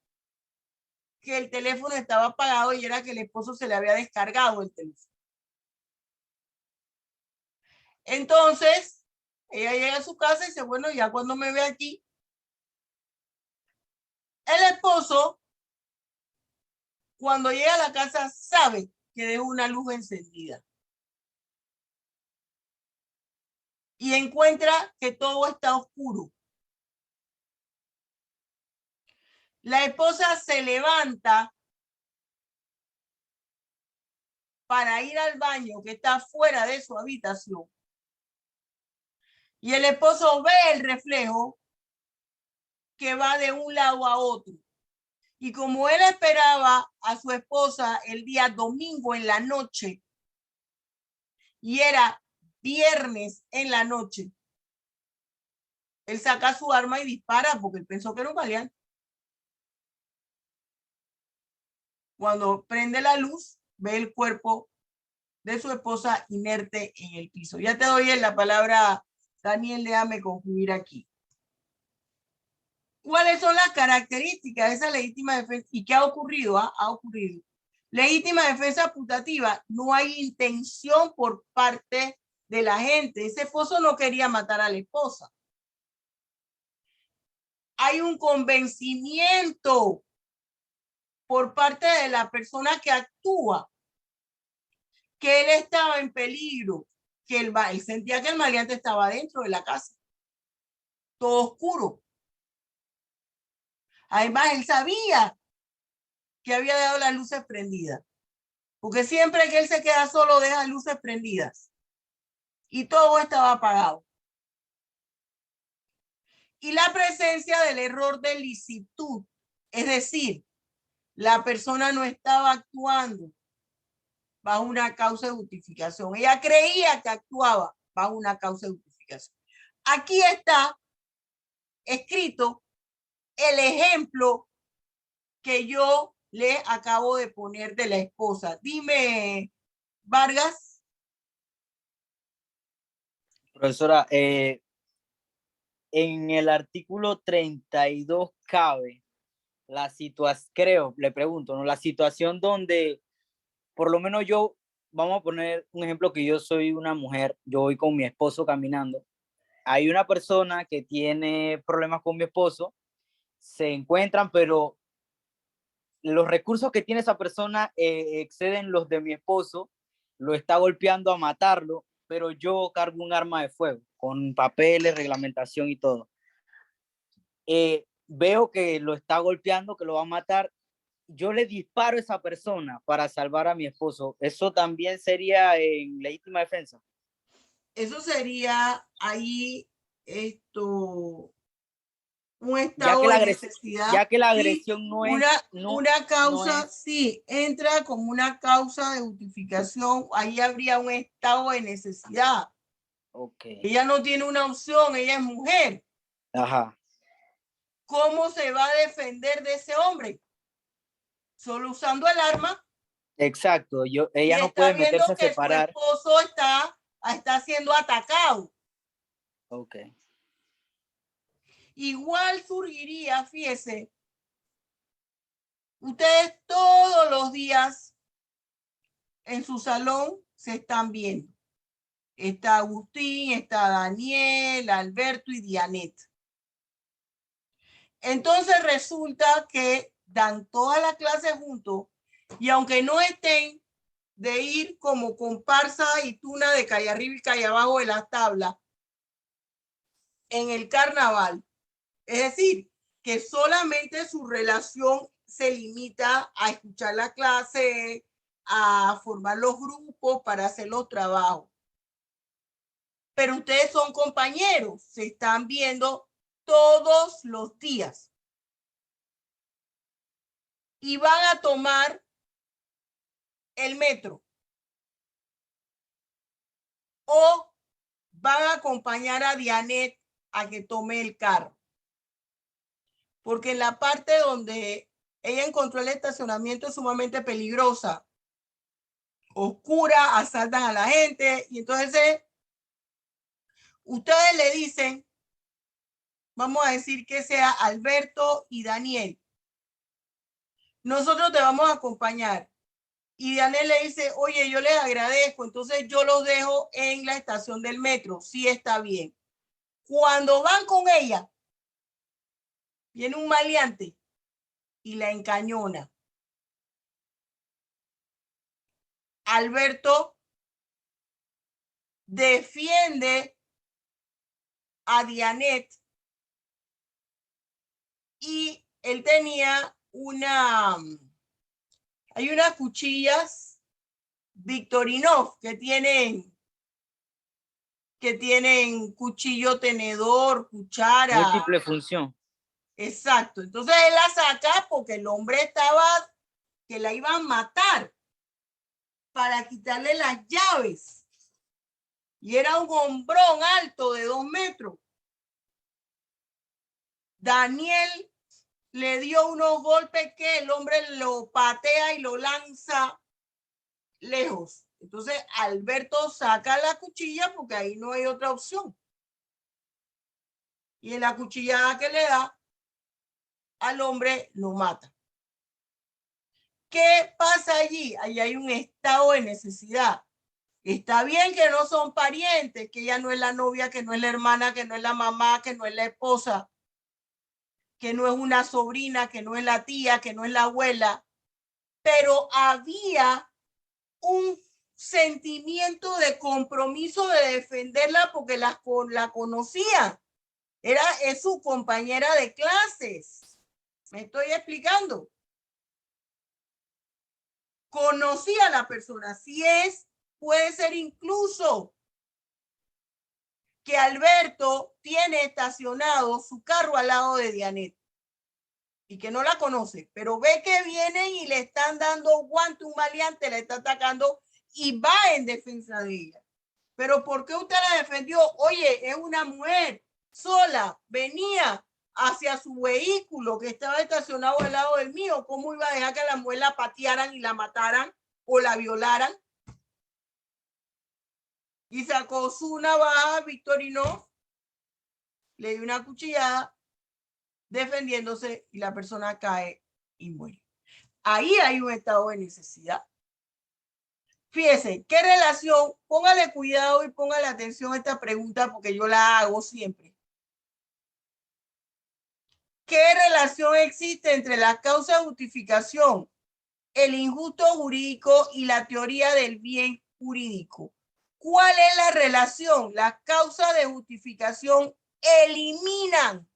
que el teléfono estaba apagado y era que el esposo se le había descargado el teléfono. Entonces, ella llega a su casa y dice, bueno, ya cuando me ve aquí, el esposo, cuando llega a la casa, sabe que dejó una luz encendida. Y encuentra que todo está oscuro. La esposa se levanta para ir al baño que está fuera de su habitación. Y el esposo ve el reflejo que va de un lado a otro. Y como él esperaba a su esposa el día domingo en la noche, y era viernes en la noche, él saca su arma y dispara porque él pensó que era un maleante. Cuando prende la luz, ve el cuerpo de su esposa inerte en el piso. Ya te doy la palabra, Daniel, déjame concluir aquí. ¿Cuáles son las características de esa legítima defensa? ¿Y qué ha ocurrido? Ha ocurrido. Legítima defensa putativa. No hay intención por parte de la gente. Ese esposo no quería matar a la esposa. Hay un convencimiento por parte de la persona que actúa que él estaba en peligro, que él sentía que el maleante estaba dentro de la casa, todo oscuro. Además, él sabía que había dejado las luces prendidas, porque siempre que él se queda solo deja luces prendidas y todo estaba apagado. Y la presencia del error de licitud, es decir, la persona no estaba actuando bajo una causa de justificación. Ella creía que actuaba bajo una causa de justificación. Aquí está escrito el ejemplo que yo le acabo de poner de la esposa. Dime, Vargas. Profesora, en el artículo 32 cabe la situación, creo, le pregunto, ¿no? La situación donde, por lo menos yo, vamos a poner un ejemplo que yo soy una mujer, yo voy con mi esposo caminando, hay una persona que tiene problemas con mi esposo, se encuentran, pero los recursos que tiene esa persona exceden los de mi esposo, lo está golpeando a matarlo, pero yo cargo un arma de fuego con papeles, reglamentación y todo. Veo que lo está golpeando, que lo va a matar, yo le disparo a esa persona para salvar a mi esposo. ¿Eso también sería en legítima defensa? Eso sería ahí un Ya estado que la, de necesidad ya que la y agresión no es, una no causa, es... sí, entra como una causa de justificación, ahí habría un estado de necesidad. Ok. Ella no tiene una opción, ella es mujer. Ajá. ¿Cómo se va a defender de ese hombre? Solo usando el arma. Exacto, Y ella no está puede viendo meterse a que su separar. esposo está siendo atacado. Ok. Igual surgiría, fíjese, ustedes todos los días en su salón se están viendo. Está Agustín, está Daniel, Alberto y Dianet. Entonces resulta que dan toda la clase juntos y aunque no estén de ir como comparsa y tuna de calle arriba y calle abajo de las tablas en el carnaval, es decir, que solamente su relación se limita a escuchar la clase, a formar los grupos para hacer los trabajos. Pero ustedes son compañeros, se están viendo todos los días. Y van a tomar el metro. O van a acompañar a Dianet a que tome el carro. Porque en la parte donde ella encontró el estacionamiento es sumamente peligrosa, oscura, asaltan a la gente y entonces ustedes le dicen, vamos a decir que sea Alberto y Daniel, nosotros te vamos a acompañar. Y Daniel le dice, oye, yo les agradezco, entonces yo los dejo en la estación del metro, sí está bien. Cuando van con ella, viene un maleante y la encañona. Alberto defiende a Dianet y él tenía hay unas cuchillas Victorinox que tienen cuchillo, tenedor, cuchara. Múltiple función. Exacto. Entonces él la saca porque el hombre estaba que la iba a matar para quitarle las llaves. Y era un hombrón alto de 2 metros. Daniel le dio unos golpes que el hombre lo patea y lo lanza lejos. Entonces Alberto saca la cuchilla porque ahí no hay otra opción. Y en la cuchillada que le da al hombre lo mata. ¿Qué pasa allí? Allí hay un estado de necesidad. Está bien que no son parientes, que ella no es la novia, que no es la hermana, que no es la mamá, que no es la esposa, que no es una sobrina, que no es la tía, que no es la abuela, pero había un sentimiento de compromiso de defenderla porque la conocía. Es su compañera de clases. ¿Me estoy explicando? Conocía a la persona. Si es, puede ser incluso que Alberto tiene estacionado su carro al lado de Dianet y que no la conoce, pero ve que vienen y le están dando guante, un maleante le está atacando y va en defensa de ella. Pero ¿por qué usted la defendió? Oye, es una mujer sola, venía hacia su vehículo que estaba estacionado al lado del mío. ¿Cómo iba a dejar que la mujer la patearan y la mataran o la violaran? Y sacó su navaja, Victorino, le dio una cuchillada defendiéndose y la persona cae y muere. Ahí hay un estado de necesidad. Fíjese, ¿qué relación? Póngale cuidado y póngale atención a esta pregunta porque yo la hago siempre. ¿Qué relación existe entre la causa de justificación, el injusto jurídico y la teoría del bien jurídico? ¿Cuál es la relación? Las causas de justificación eliminan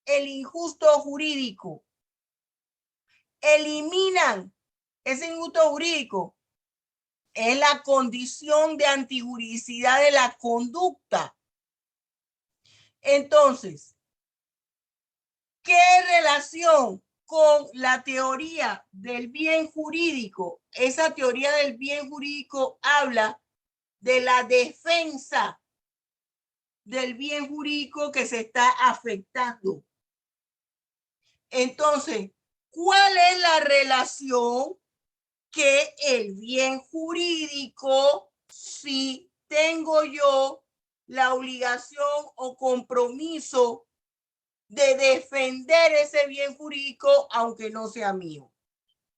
el injusto jurídico. Eliminan ese injusto jurídico. Es la condición de antijuridicidad de la conducta. Entonces, ¿qué relación con la teoría del bien jurídico? Esa teoría del bien jurídico habla de la defensa del bien jurídico que se está afectando. Entonces, ¿cuál es la relación? Que el bien jurídico, si tengo yo la obligación o compromiso de defender ese bien jurídico, aunque no sea mío.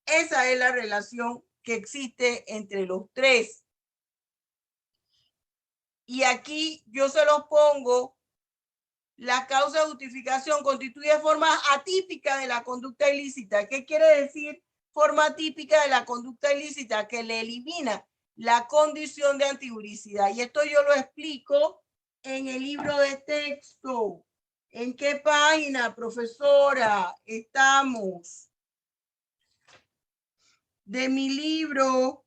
Esa es la relación que existe entre los tres. Y aquí yo se los pongo. La causa de justificación constituye forma atípica de la conducta ilícita. ¿Qué quiere decir forma típica de la conducta ilícita? Que le elimina la condición de antijuricidad. Y esto yo lo explico en el libro de texto. ¿En qué página, profesora, estamos? De mi libro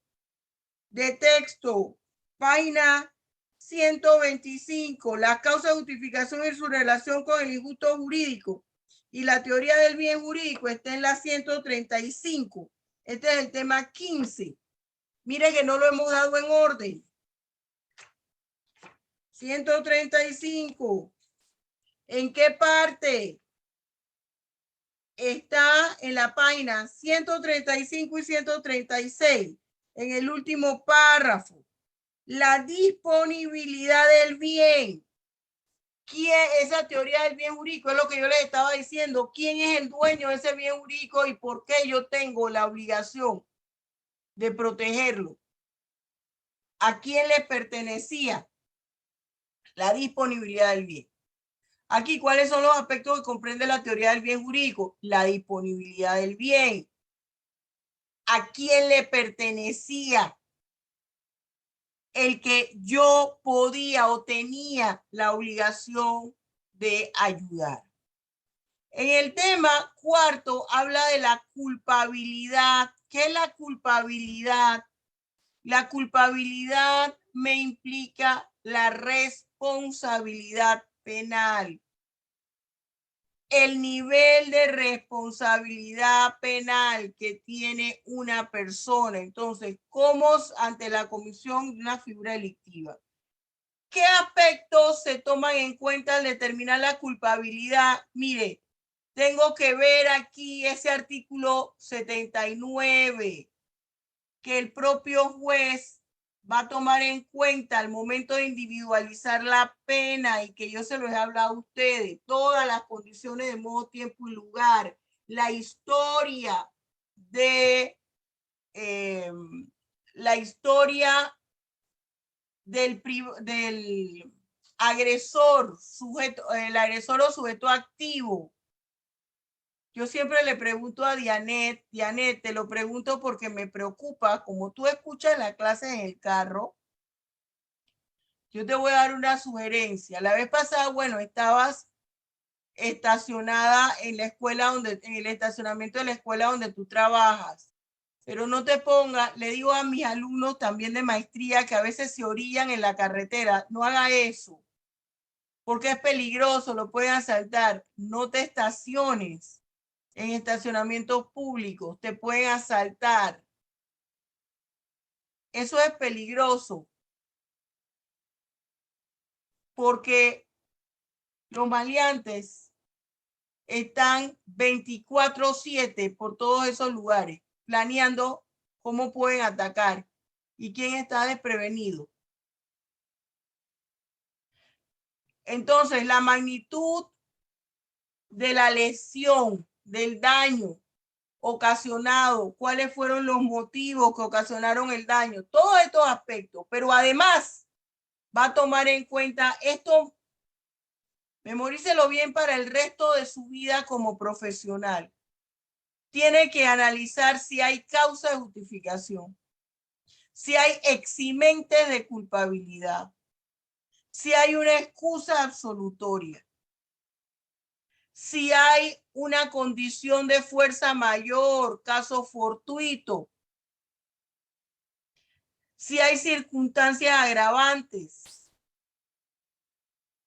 de texto, página 125. La causa de justificación y su relación con el injusto jurídico y la teoría del bien jurídico está en la 135. Este es el tema 15. Mire que no lo hemos dado en orden. 135. ¿En qué parte? Está en la página 135 y 136, en el último párrafo. La disponibilidad del bien. ¿Quién? Esa teoría del bien jurídico es lo que yo les estaba diciendo. ¿Quién es el dueño de ese bien jurídico y por qué yo tengo la obligación de protegerlo? ¿A quién le pertenecía la disponibilidad del bien? Aquí, ¿cuáles son los aspectos que comprende la teoría del bien jurídico? La disponibilidad del bien. ¿A quién le pertenecía? El que yo podía o tenía la obligación de ayudar. En el tema cuarto habla de la culpabilidad. ¿Qué es la culpabilidad? La culpabilidad me implica la responsabilidad penal. El nivel de responsabilidad penal que tiene una persona. Entonces, ¿cómo ante la comisión de una figura delictiva? ¿Qué aspectos se toman en cuenta al determinar la culpabilidad? Mire, tengo que ver aquí ese artículo 79 que el propio juez va a tomar en cuenta al momento de individualizar la pena y que yo se los he hablado a ustedes, todas las condiciones de modo, tiempo y lugar, la historia de del agresor, sujeto, el agresor o sujeto activo. Yo siempre le pregunto a Dianet, te lo pregunto porque me preocupa, como tú escuchas la clase en el carro, yo te voy a dar una sugerencia. La vez pasada, bueno, estabas estacionada en la escuela en el estacionamiento de la escuela donde tú trabajas. Pero no te pongas, le digo a mis alumnos también de maestría que a veces se orillan en la carretera, no haga eso, porque es peligroso, lo pueden asaltar. No te estaciones en estacionamientos públicos, te pueden asaltar. Eso es peligroso, porque los maleantes están 24/7 por todos esos lugares, planeando cómo pueden atacar y quién está desprevenido. Entonces, la magnitud de la lesión, del daño ocasionado, cuáles fueron los motivos que ocasionaron el daño, todos estos aspectos, pero además va a tomar en cuenta esto, memorícelo bien para el resto de su vida como profesional. Tiene que analizar si hay causa de justificación, si hay eximente de culpabilidad, si hay una excusa absolutoria, si hay una condición de fuerza mayor, caso fortuito, si hay circunstancias agravantes,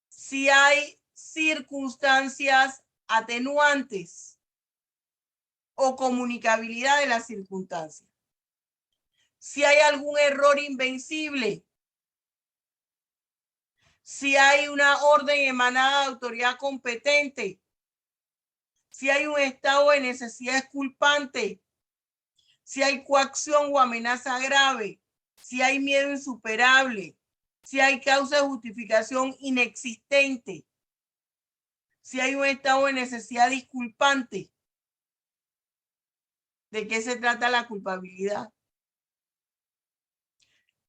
si hay circunstancias atenuantes o comunicabilidad de las circunstancias, si hay algún error invencible, si hay una orden emanada de autoridad competente, si hay un estado de necesidad exculpante, si hay coacción o amenaza grave, si hay miedo insuperable, si hay causa de justificación inexistente, si hay un estado de necesidad disculpante. ¿De qué se trata la culpabilidad?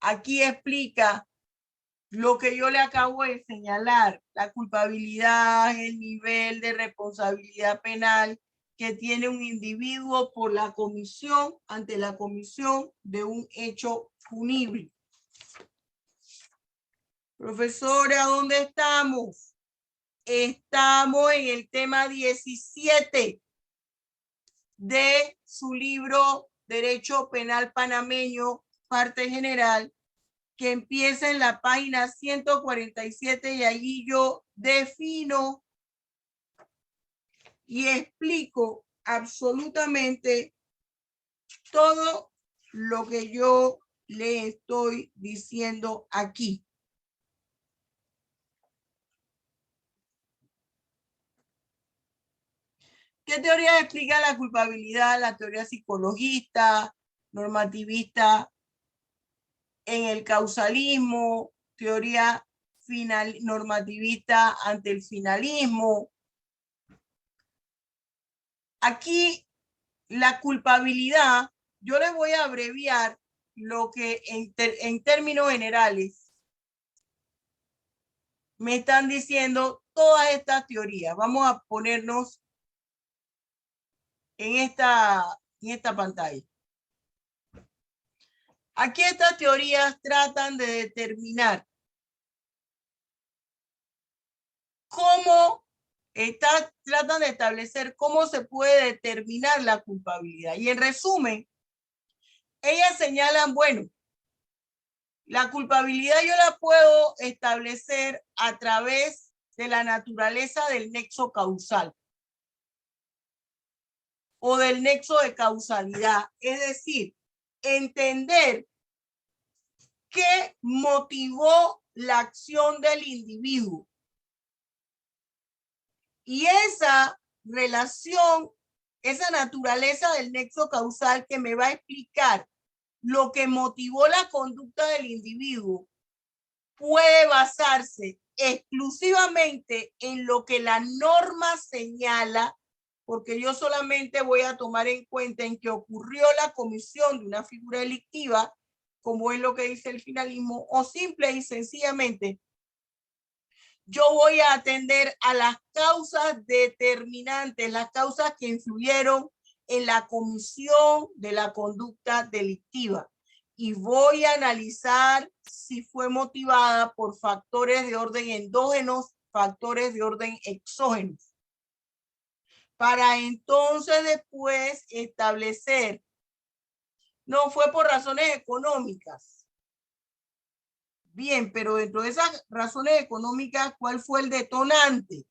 Aquí explica lo que yo le acabo de señalar. La culpabilidad es el nivel de responsabilidad penal que tiene un individuo por la comisión, ante la comisión de un hecho punible. Profesora, ¿dónde estamos? Estamos en el tema 17 de su libro Derecho Penal Panameño, parte general, que empieza en la página 147 y allí yo defino y explico absolutamente todo lo que yo le estoy diciendo aquí. ¿Qué teoría explica la culpabilidad? La teoría psicologista, normativista en el causalismo, teoría normativista ante el finalismo. Aquí la culpabilidad, yo les voy a abreviar lo que en términos generales me están diciendo todas estas teorías. Vamos a ponernos en esta pantalla. Aquí estas teorías tratan de determinar tratan de establecer cómo se puede determinar la culpabilidad. Y en resumen, ellas señalan, bueno, la culpabilidad yo la puedo establecer a través de la naturaleza del nexo causal o del nexo de causalidad, es decir, entender qué motivó la acción del individuo. Y esa relación, esa naturaleza del nexo causal que me va a explicar lo que motivó la conducta del individuo, puede basarse exclusivamente en lo que la norma señala, porque yo solamente voy a tomar en cuenta en que ocurrió la comisión de una figura delictiva como es lo que dice el finalismo, o simple y sencillamente, yo voy a atender a las causas determinantes, las causas que influyeron en la comisión de la conducta delictiva. Y voy a analizar si fue motivada por factores de orden endógenos, factores de orden exógenos, para entonces después establecer, no fue por razones económicas. Bien, pero dentro de esas razones económicas, ¿cuál fue el detonante?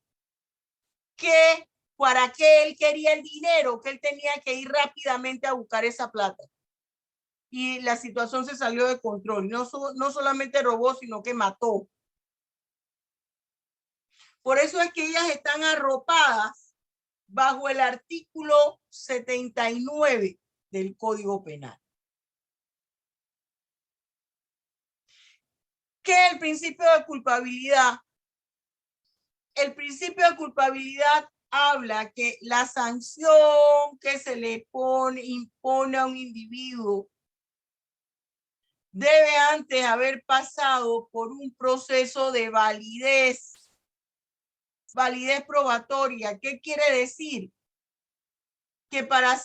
Que para qué él quería el dinero, que él tenía que ir rápidamente a buscar esa plata. Y la situación se salió de control. No solamente robó, sino que mató. Por eso es que ellas están arropadas bajo el artículo 79 del Código Penal. ¿Qué es el principio de culpabilidad? El principio de culpabilidad habla que la sanción que se le impone a un individuo debe antes haber pasado por un proceso de validez probatoria. ¿Qué quiere decir? Que para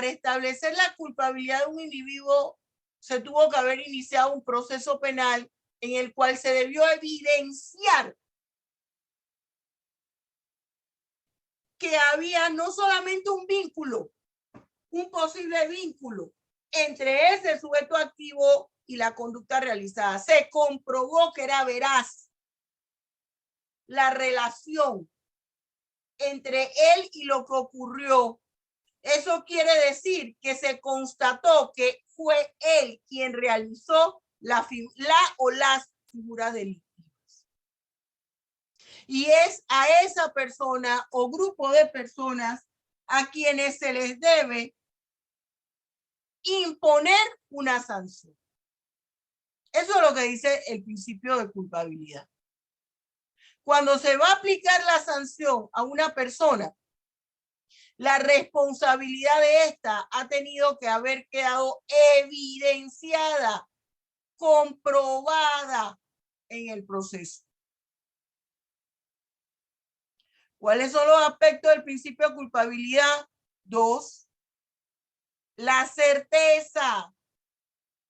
establecer la culpabilidad de un individuo se tuvo que haber iniciado un proceso penal en el cual se debió evidenciar que había no solamente un vínculo, un posible vínculo entre ese sujeto activo y la conducta realizada. Se comprobó que era veraz la relación entre él y lo que ocurrió. Eso quiere decir que se constató que fue él quien realizó las figuras delictivas. Y es a esa persona o grupo de personas a quienes se les debe imponer una sanción. Eso es lo que dice el principio de culpabilidad. Cuando se va a aplicar la sanción a una persona, la responsabilidad de esta ha tenido que haber quedado evidenciada, comprobada en el proceso. ¿Cuáles son los aspectos del principio de culpabilidad? 2. La certeza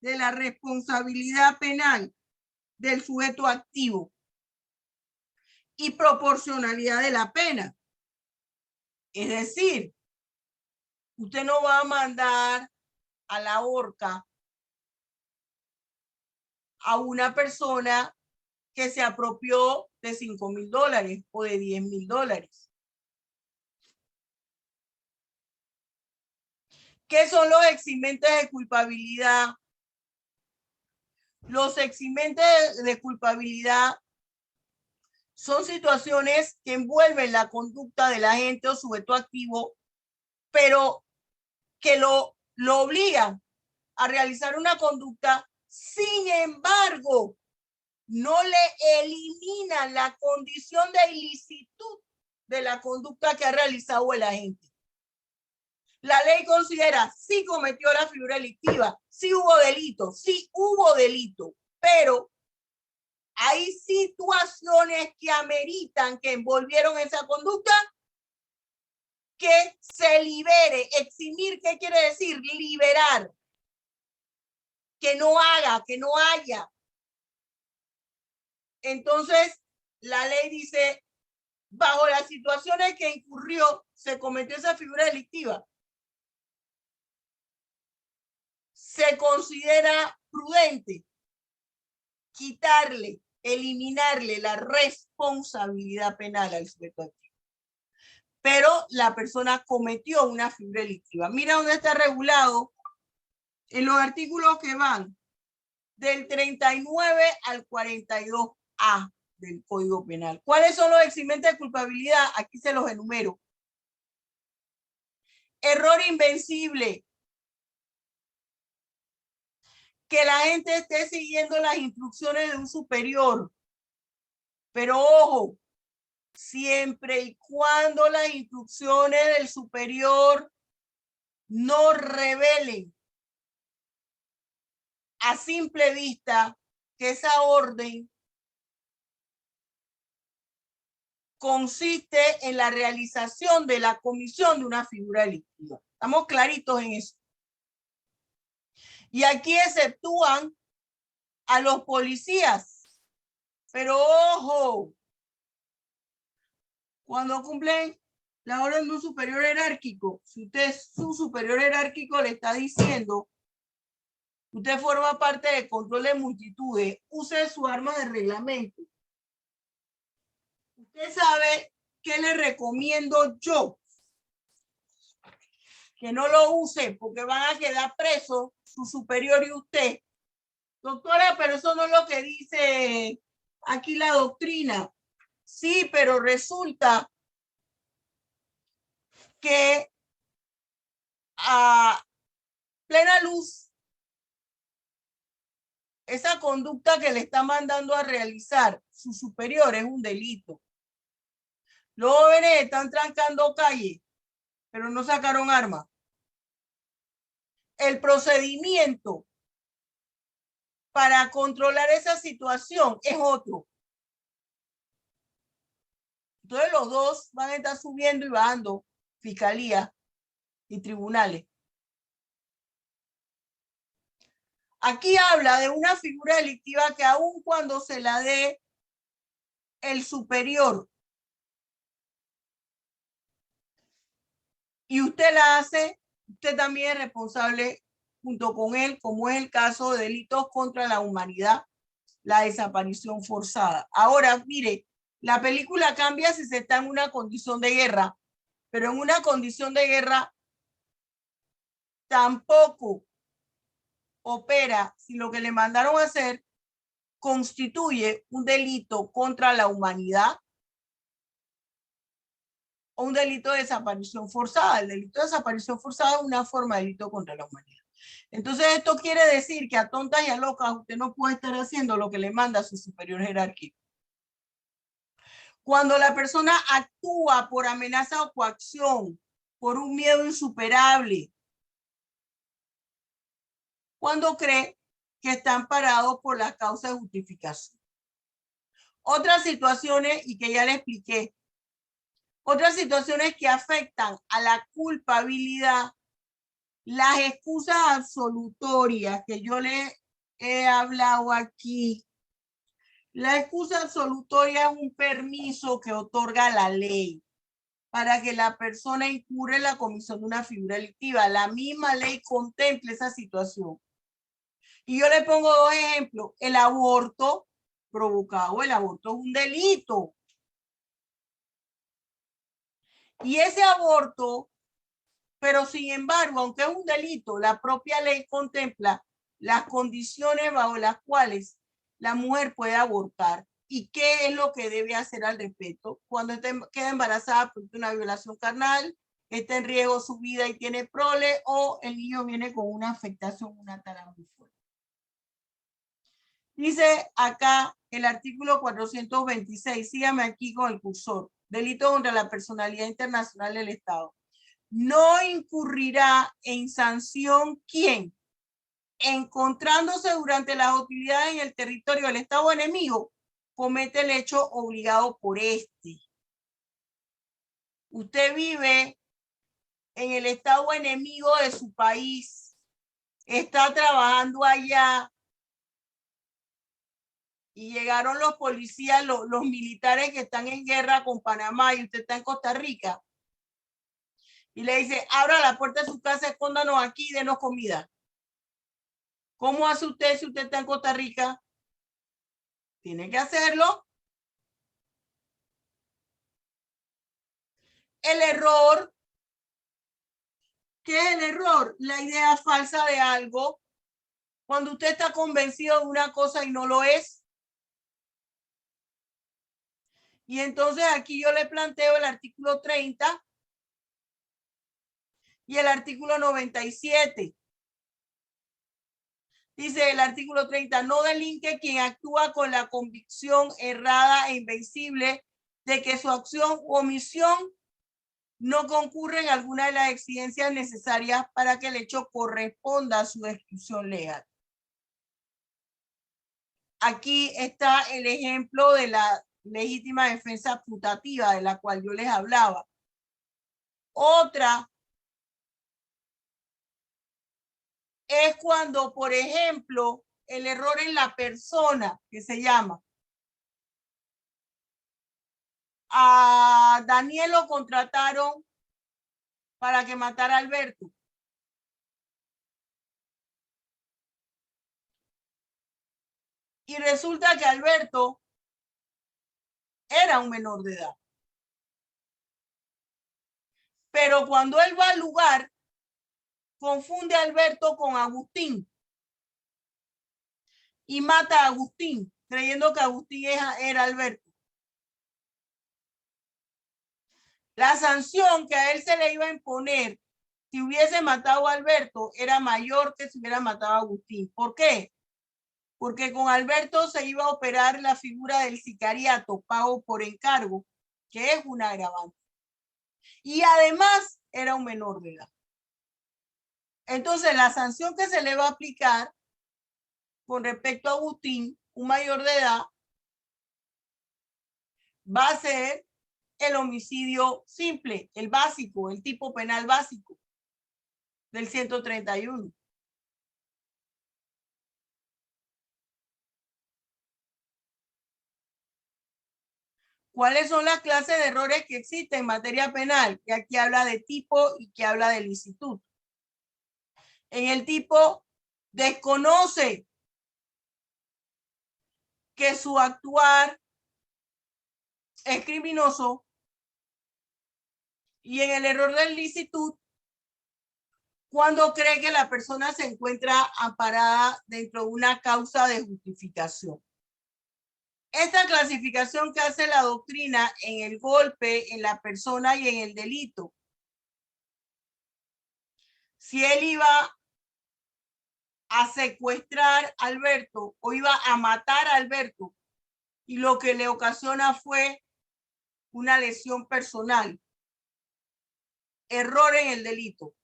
de la responsabilidad penal del sujeto activo y proporcionalidad de la pena. Es decir, usted no va a mandar a la horca a una persona que se apropió de $5,000 o de $10,000. ¿Qué son los eximentes de culpabilidad? Los eximentes de culpabilidad son situaciones que envuelven la conducta del agente o sujeto activo, pero que lo obligan a realizar una conducta. Sin embargo, no le eliminan la condición de ilicitud de la conducta que ha realizado el agente. La ley considera si cometió la figura delictiva, si hubo delito, pero hay situaciones que ameritan, que envolvieron esa conducta, que se libere. Eximir, ¿qué quiere decir? Liberar. Que no haga, que no haya. Entonces, la ley dice, bajo las situaciones que incurrió, se cometió esa figura delictiva, se considera prudente quitarle, eliminarle la responsabilidad penal al sujeto activo. Pero la persona cometió una figura delictiva. Mira dónde está regulado en los artículos que van del 39 al 42A del Código Penal. ¿Cuáles son los eximentes de culpabilidad? Aquí se los enumero. Error invencible. Que la gente esté siguiendo las instrucciones de un superior. Pero ojo, siempre y cuando las instrucciones del superior no revelen a simple vista que esa orden consiste en la realización de la comisión de una figura delictiva. Estamos claritos en eso. Y aquí exceptúan a los policías. Pero ojo, cuando cumplen la orden de un superior jerárquico, si usted es su superior jerárquico, le está diciendo, usted forma parte del control de multitudes, use su arma de reglamento. Usted sabe qué le recomiendo yo. Que no lo use porque van a quedar presos su superior y usted. Doctora, pero eso no es lo que dice aquí la doctrina. Sí, pero resulta que a plena luz, esa conducta que le está mandando a realizar su superior es un delito. Los jóvenes están trancando calle, pero no sacaron armas. El procedimiento para controlar esa situación es otro. Entonces los dos van a estar subiendo y bajando fiscalía y tribunales. Aquí habla de una figura delictiva que aun cuando se la dé el superior y usted la hace, usted también es responsable junto con él, como es el caso de delitos contra la humanidad, la desaparición forzada. Ahora, mire, la película cambia si se está en una condición de guerra, pero en una condición de guerra tampoco opera si lo que le mandaron a hacer constituye un delito contra la humanidad o un delito de desaparición forzada. El delito de desaparición forzada es una forma de delito contra la humanidad. Entonces esto quiere decir que a tontas y a locas usted no puede estar haciendo lo que le manda a su superior jerárquico. Cuando la persona actúa por amenaza o coacción, por un miedo insuperable, cuando cree que están parados por la causa de justificación. Otras situaciones, y que ya le expliqué, otras situaciones que afectan a la culpabilidad, las excusas absolutorias que yo le he hablado aquí. La excusa absolutoria es un permiso que otorga la ley para que la persona incurre en la comisión de una figura delictiva. La misma ley contempla esa situación. Y yo le pongo dos ejemplos. El aborto provocado, el aborto es un delito. Y ese aborto, pero sin embargo, aunque es un delito, la propia ley contempla las condiciones bajo las cuales la mujer puede abortar y qué es lo que debe hacer al respecto. Cuando queda embarazada por una violación carnal, está en riesgo su vida y tiene prole, o el niño viene con una afectación, una tara muy fuerte. Dice acá el artículo 426, sígame aquí con el cursor, delito contra la personalidad internacional del Estado. No incurrirá en sanción ¿quién? Encontrándose durante las hostilidades en el territorio del Estado enemigo, comete el hecho obligado por este. Usted vive en el Estado enemigo de su país, está trabajando allá, y llegaron los policías, los militares que están en guerra con Panamá y usted está en Costa Rica. Y le dice, abra la puerta de su casa, escóndanos aquí y denos comida. ¿Cómo hace usted si usted está en Costa Rica? Tiene que hacerlo. El error. ¿Qué es el error? La idea falsa de algo. Cuando usted está convencido de una cosa y no lo es. Y entonces aquí yo le planteo el artículo 30 y el artículo 97. Dice el artículo 30, no delinque quien actúa con la convicción errada e invencible de que su acción u omisión no concurre en alguna de las exigencias necesarias para que el hecho corresponda a su exclusión legal. aquí está el ejemplo de la legítima defensa putativa de la cual yo les hablaba. Otra es cuando, por ejemplo, el error en la persona, que se llama, a Daniel lo contrataron para que matara a Alberto. Y resulta que Alberto era un menor de edad. Pero cuando él va al lugar, confunde a Alberto con Agustín y mata a Agustín, creyendo que Agustín era Alberto. La sanción que a él se le iba a imponer si hubiese matado a Alberto era mayor que si hubiera matado a Agustín. ¿Por qué? Porque con Alberto se iba a operar la figura del sicariato, pago por encargo, que es un agravante. Y además era un menor de edad. Entonces, la sanción que se le va a aplicar con respecto a Agustín, un mayor de edad, va a ser el homicidio simple, el básico, el tipo penal básico del 131. ¿Cuáles son las clases de errores que existen en materia penal? Que aquí habla de tipo y que habla de licitud. En el tipo, desconoce que su actuar es criminoso, y en el error de licitud, cuando cree que la persona se encuentra amparada dentro de una causa de justificación. Esta clasificación que hace la doctrina en el golpe, en la persona y en el delito. Si él iba a secuestrar a Alberto o iba a matar a Alberto y lo que le ocasiona fue una lesión personal. Error en el delito.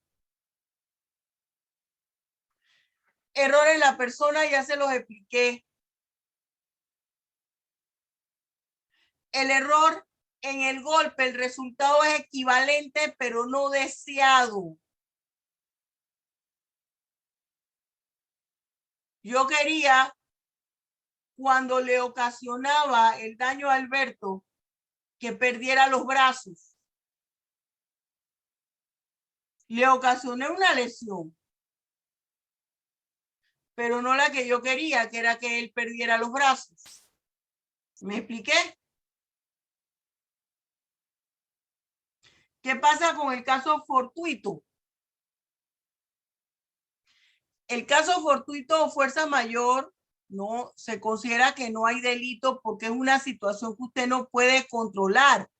Error en la persona, ya se los expliqué. El error en el golpe, el resultado es equivalente, pero no deseado. Yo quería, cuando le ocasionaba el daño a Alberto, que perdiera los brazos. Le ocasioné una lesión, pero no la que yo quería, que era que él perdiera los brazos. ¿Me expliqué? ¿Qué pasa con el caso fortuito? El caso fortuito o fuerza mayor no se considera que no hay delito porque es una situación que usted no puede controlar.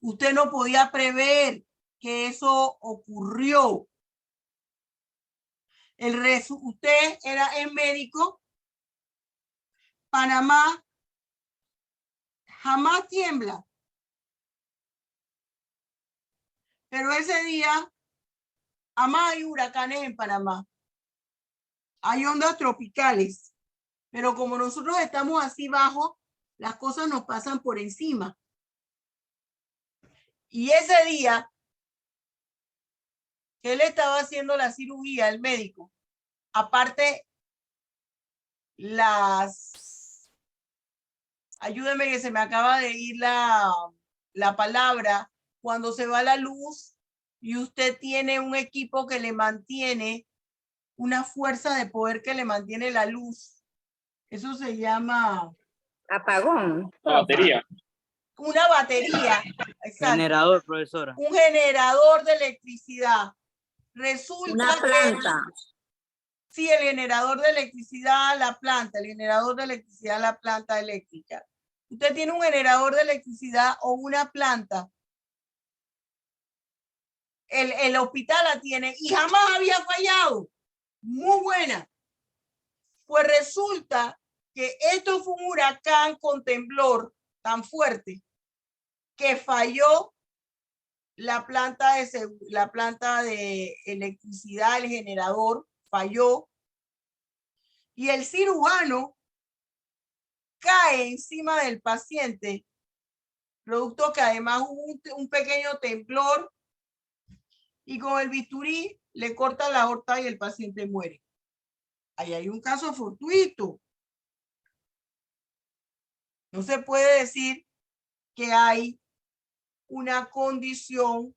Usted no podía prever que eso ocurrió. Usted es médico. Panamá jamás tiembla. Pero ese día, además hay huracanes en Panamá. Hay ondas tropicales. Pero como nosotros estamos así bajo, las cosas nos pasan por encima. Y ese día que él estaba haciendo la cirugía, el médico, aparte ayúdeme que se me acaba de ir la palabra, cuando se va la luz y usted tiene un equipo que le mantiene, una fuerza de poder que le mantiene la luz. Eso se llama... Apagón. La batería. Una batería. Exacto. Generador, profesora. Un generador de electricidad. Resulta Una planta. Sí, el generador de electricidad, la planta, el generador de electricidad, la planta eléctrica. Usted tiene un generador de electricidad o una planta. El hospital la tiene y jamás había fallado. Muy buena. Pues resulta que esto fue un huracán con temblor tan fuerte que falló la planta de electricidad, el generador falló, y el cirujano cae encima del paciente, producto que además hubo un pequeño temblor y con el bisturí le corta la aorta y el paciente muere. Ahí hay un caso fortuito. No se puede decir que hay una condición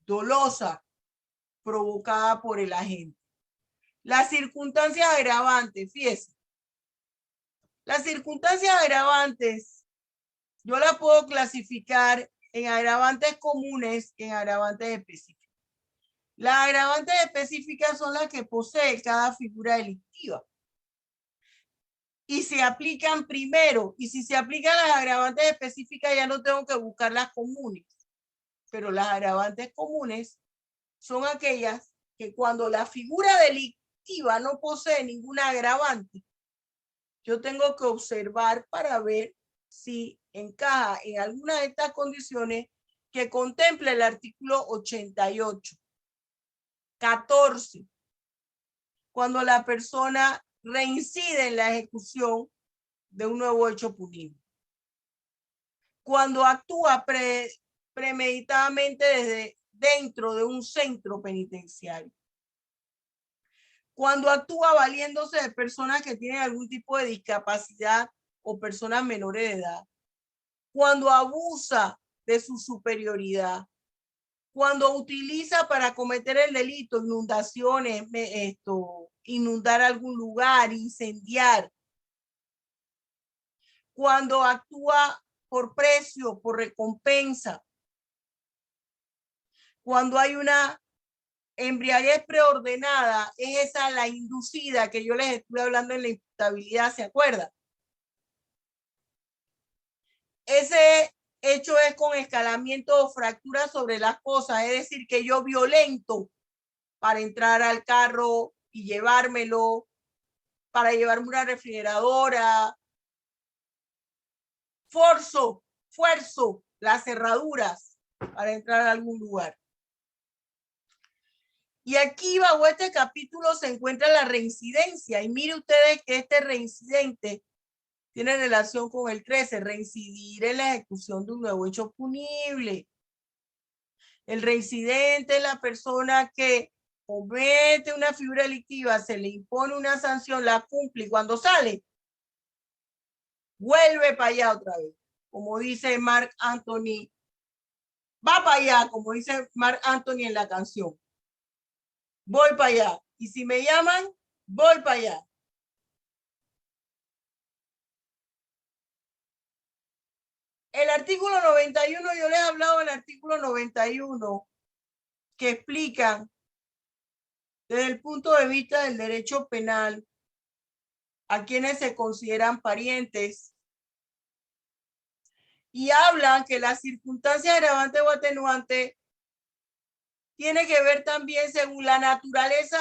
dolosa provocada por el agente. Las circunstancias agravantes, fíjese. Las circunstancias agravantes, yo las puedo clasificar en agravantes comunes y en agravantes específicas. Las agravantes específicas son las que posee cada figura delictiva. Y se aplican primero. Y si se aplican las agravantes específicas, ya no tengo que buscar las comunes. Pero las agravantes comunes son aquellas que cuando la figura delictiva no posee ninguna agravante, yo tengo que observar para ver si encaja en alguna de estas condiciones que contempla el artículo 88. 14. Cuando la persona reincide en la ejecución de un nuevo hecho punible. Cuando actúa premeditadamente desde dentro de un centro penitenciario. Cuando actúa valiéndose de personas que tienen algún tipo de discapacidad o personas menores de edad. Cuando abusa de su superioridad. Cuando utiliza para cometer el delito inundaciones, inundar algún lugar, incendiar. Cuando actúa por precio, por recompensa. Cuando hay una embriaguez preordenada, es esa la inducida que yo les estuve hablando en la imputabilidad, ¿se acuerdan? Ese hecho es con escalamiento o fractura sobre las cosas, es decir, que yo violento para entrar al carro y llevármelo, para llevarme una refrigeradora, fuerzo las cerraduras para entrar a algún lugar. Y aquí bajo este capítulo se encuentra la reincidencia. Y mire ustedes que este reincidente tiene relación con el 13, reincidir en la ejecución de un nuevo hecho punible. El reincidente es la persona que comete una figura delictiva, se le impone una sanción, la cumple y cuando sale, vuelve para allá otra vez. Como dice Marc Anthony, va para allá, como dice Marc Anthony en la canción. Voy para allá. Y si me llaman, voy para allá. El artículo 91, yo les he hablado del artículo 91, que explica desde el punto de vista del derecho penal a quienes se consideran parientes y hablan que la circunstancia agravante o atenuante tiene que ver también según la naturaleza,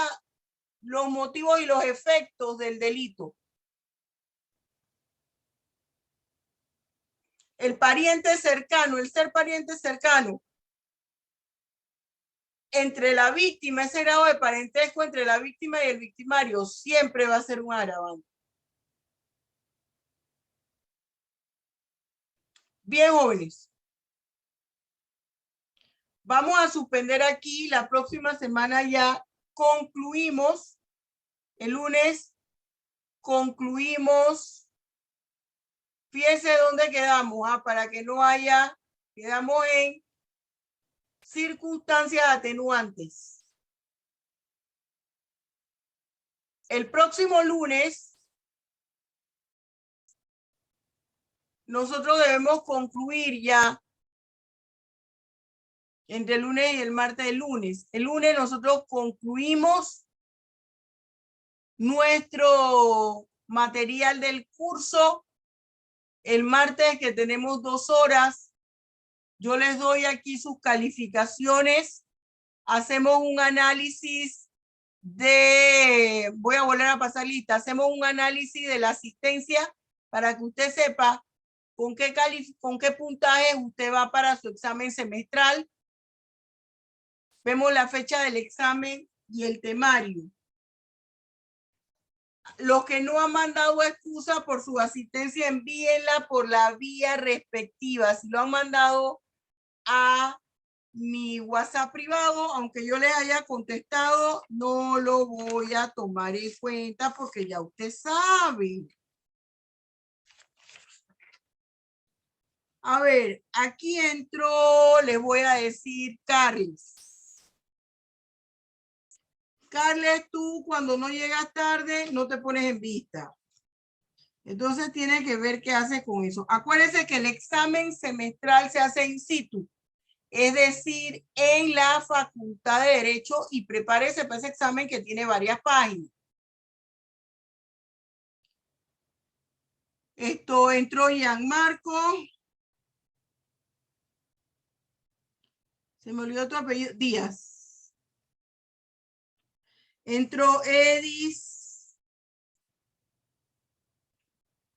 los motivos y los efectos del delito. El pariente cercano, el ser pariente cercano entre la víctima, ese grado de parentesco entre la víctima y el victimario siempre va a ser un agravante. Bien, jóvenes. Vamos a suspender aquí. La próxima semana ya concluimos. El lunes concluimos. Fíjense dónde quedamos, para que no haya, quedamos en circunstancias atenuantes. El próximo lunes nosotros debemos concluir ya entre el lunes y el martes del lunes. El lunes nosotros concluimos nuestro material del curso. El martes, que tenemos 2 horas, yo les doy aquí sus calificaciones. Hacemos un análisis de, voy a volver a pasar lista, hacemos un análisis de la asistencia para que usted sepa con qué puntaje usted va para su examen semestral. Vemos la fecha del examen y el temario. Los que no han mandado excusa por su asistencia, envíenla por la vía respectiva. Si lo han mandado a mi WhatsApp privado, aunque yo les haya contestado, no lo voy a tomar en cuenta porque ya usted sabe. A ver, aquí entró, les voy a decir, Carles. Carles, tú cuando no llegas tarde, no te pones en vista. Entonces tiene que ver qué hace con eso. Acuérdense que el examen semestral se hace in situ, es decir, en la Facultad de Derecho, y prepárese para ese examen que tiene varias páginas. Esto entró Gianmarco. Se me olvidó tu apellido. Díaz. Entró Edis.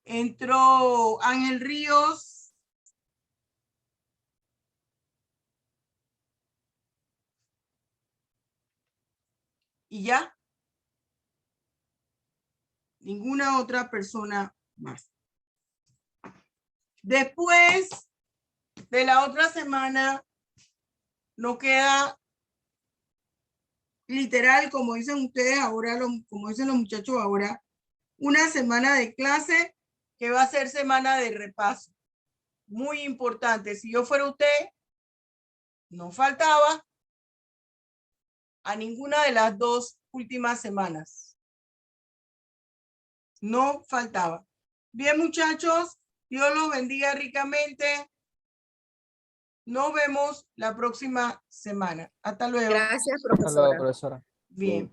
Entró Ángel Ríos. Y ya. Ninguna otra persona más. Después de la otra semana, no queda literal, como dicen ustedes ahora, como dicen los muchachos ahora, una semana de clase que va a ser semana de repaso. Muy importante. Si yo fuera usted, no faltaba a ninguna de las 2 últimas semanas. No faltaba. Bien, muchachos, Dios los bendiga ricamente. Nos vemos la próxima semana. Hasta luego. Gracias, Hasta luego, profesora. profesora. Bien.